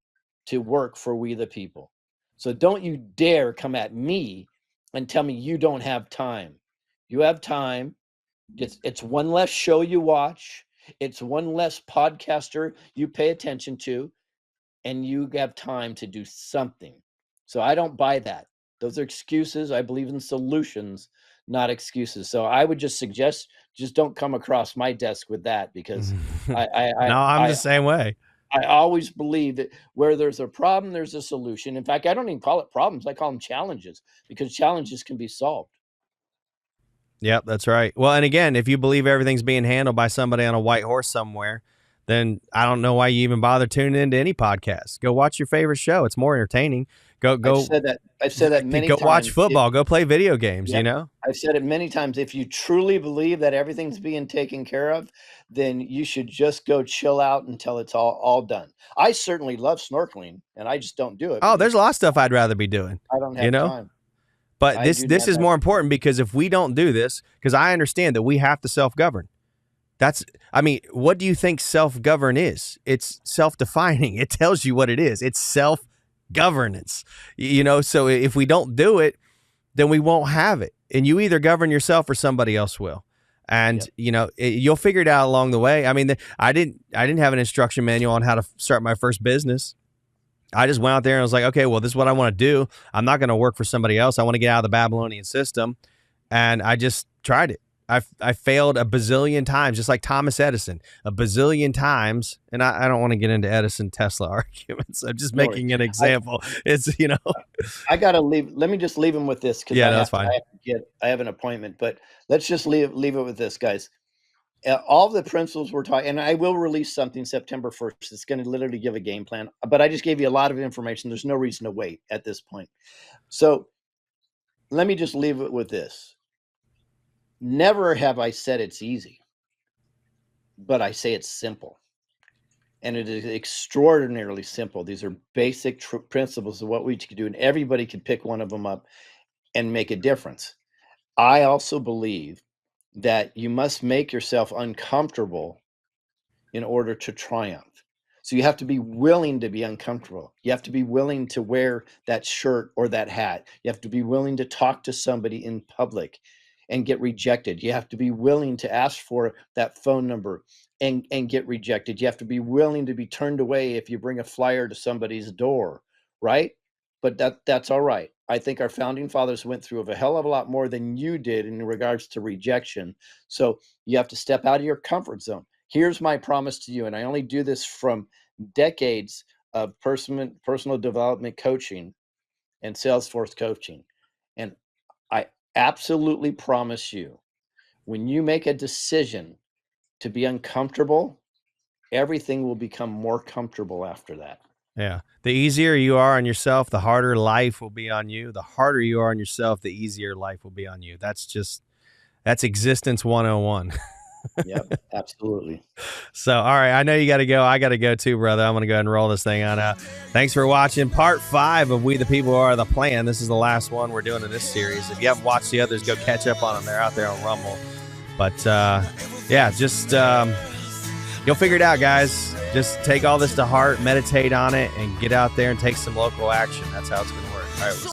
to work for we the people. So don't you dare come at me and tell me you don't have time. You have time. It's one less show you watch. It's one less podcaster you pay attention to, and you have time to do something. So I don't buy that. Those are excuses. I believe in solutions, not excuses. So I would just suggest just don't come across my desk with that, because I I I No, I'm I, the same way. I always believe that where there's a problem, there's a solution. In fact, I don't even call it problems. I call them challenges, because challenges can be solved. Yep, that's right. Well, and again, if you believe everything's being handled by somebody on a white horse somewhere, then I don't know why you even bother tuning into any podcast. Go watch your favorite show. It's more entertaining. Go I've go said that. I've said that many go watch times. football. Go play video games, Yeah, you know? I've said it many times. If you truly believe that everything's being taken care of, then you should just go chill out until it's all done. I certainly love snorkeling, and I just don't do it Oh, because there's a lot of stuff I'd rather be doing, I don't you have know? time. But I this do this not is have more the time. important, because if we don't do this, because I understand that we have to self-govern. I mean, what do you think self-govern is? It's self-defining. It tells you what it is. It's self-governance. You know, so if we don't do it, then we won't have it. And you either govern yourself or somebody else will. And Yep. you know, you'll figure it out along the way. I mean, I didn't have an instruction manual on how to start my first business. I just went out there and was like, okay, well, this is what I want to do. I'm not going to work for somebody else. I want to get out of the Babylonian system. And I just tried it. I failed a bazillion times, just like Thomas Edison, a bazillion times. And I don't want to get into Edison Tesla arguments. I'm just No worries. making an example. It's, you know, I gotta leave. Let me just leave him with this, because yeah, that's I fine. have to get. I have an appointment, but let's just leave it with this, guys. All the principles we're talking, and I will release something September 1st. It's going to literally give a game plan, but I just gave you a lot of information. There's no reason to wait at this point. So let me just leave it with this. Never have I said it's easy, but I say it's simple. And it is extraordinarily simple. These are basic principles of what we can do, and everybody can pick one of them up and make a difference. I also believe that you must make yourself uncomfortable in order to triumph. So you have to be willing to be uncomfortable. You have to be willing to wear that shirt or that hat. You have to be willing to talk to somebody in public and get rejected. You have to be willing to ask for that phone number and get rejected. You have to be willing to be turned away if you bring a flyer to somebody's door, right? But that's all right. I think our founding fathers went through a hell of a lot more than you did in regards to rejection. So you have to step out of your comfort zone. Here's my promise to you, and I only do this from decades of personal development coaching and Salesforce coaching. And I absolutely promise you, when you make a decision to be uncomfortable, everything will become more comfortable after that. Yeah. The easier you are on yourself, the harder life will be on you. The harder you are on yourself, the easier life will be on you. That's existence 101. Yep, absolutely. So, all right. I know you got to go. I got to go too, brother. I'm going to go ahead and roll this thing on out. Thanks for watching part 5 of We the People Are the Plan. This is the last one we're doing in this series. If you haven't watched the others, go catch up on them. They're out there on Rumble. But yeah, just you'll figure it out, guys. Just take all this to heart, meditate on it, and get out there and take some local action. That's how it's going to work. All right.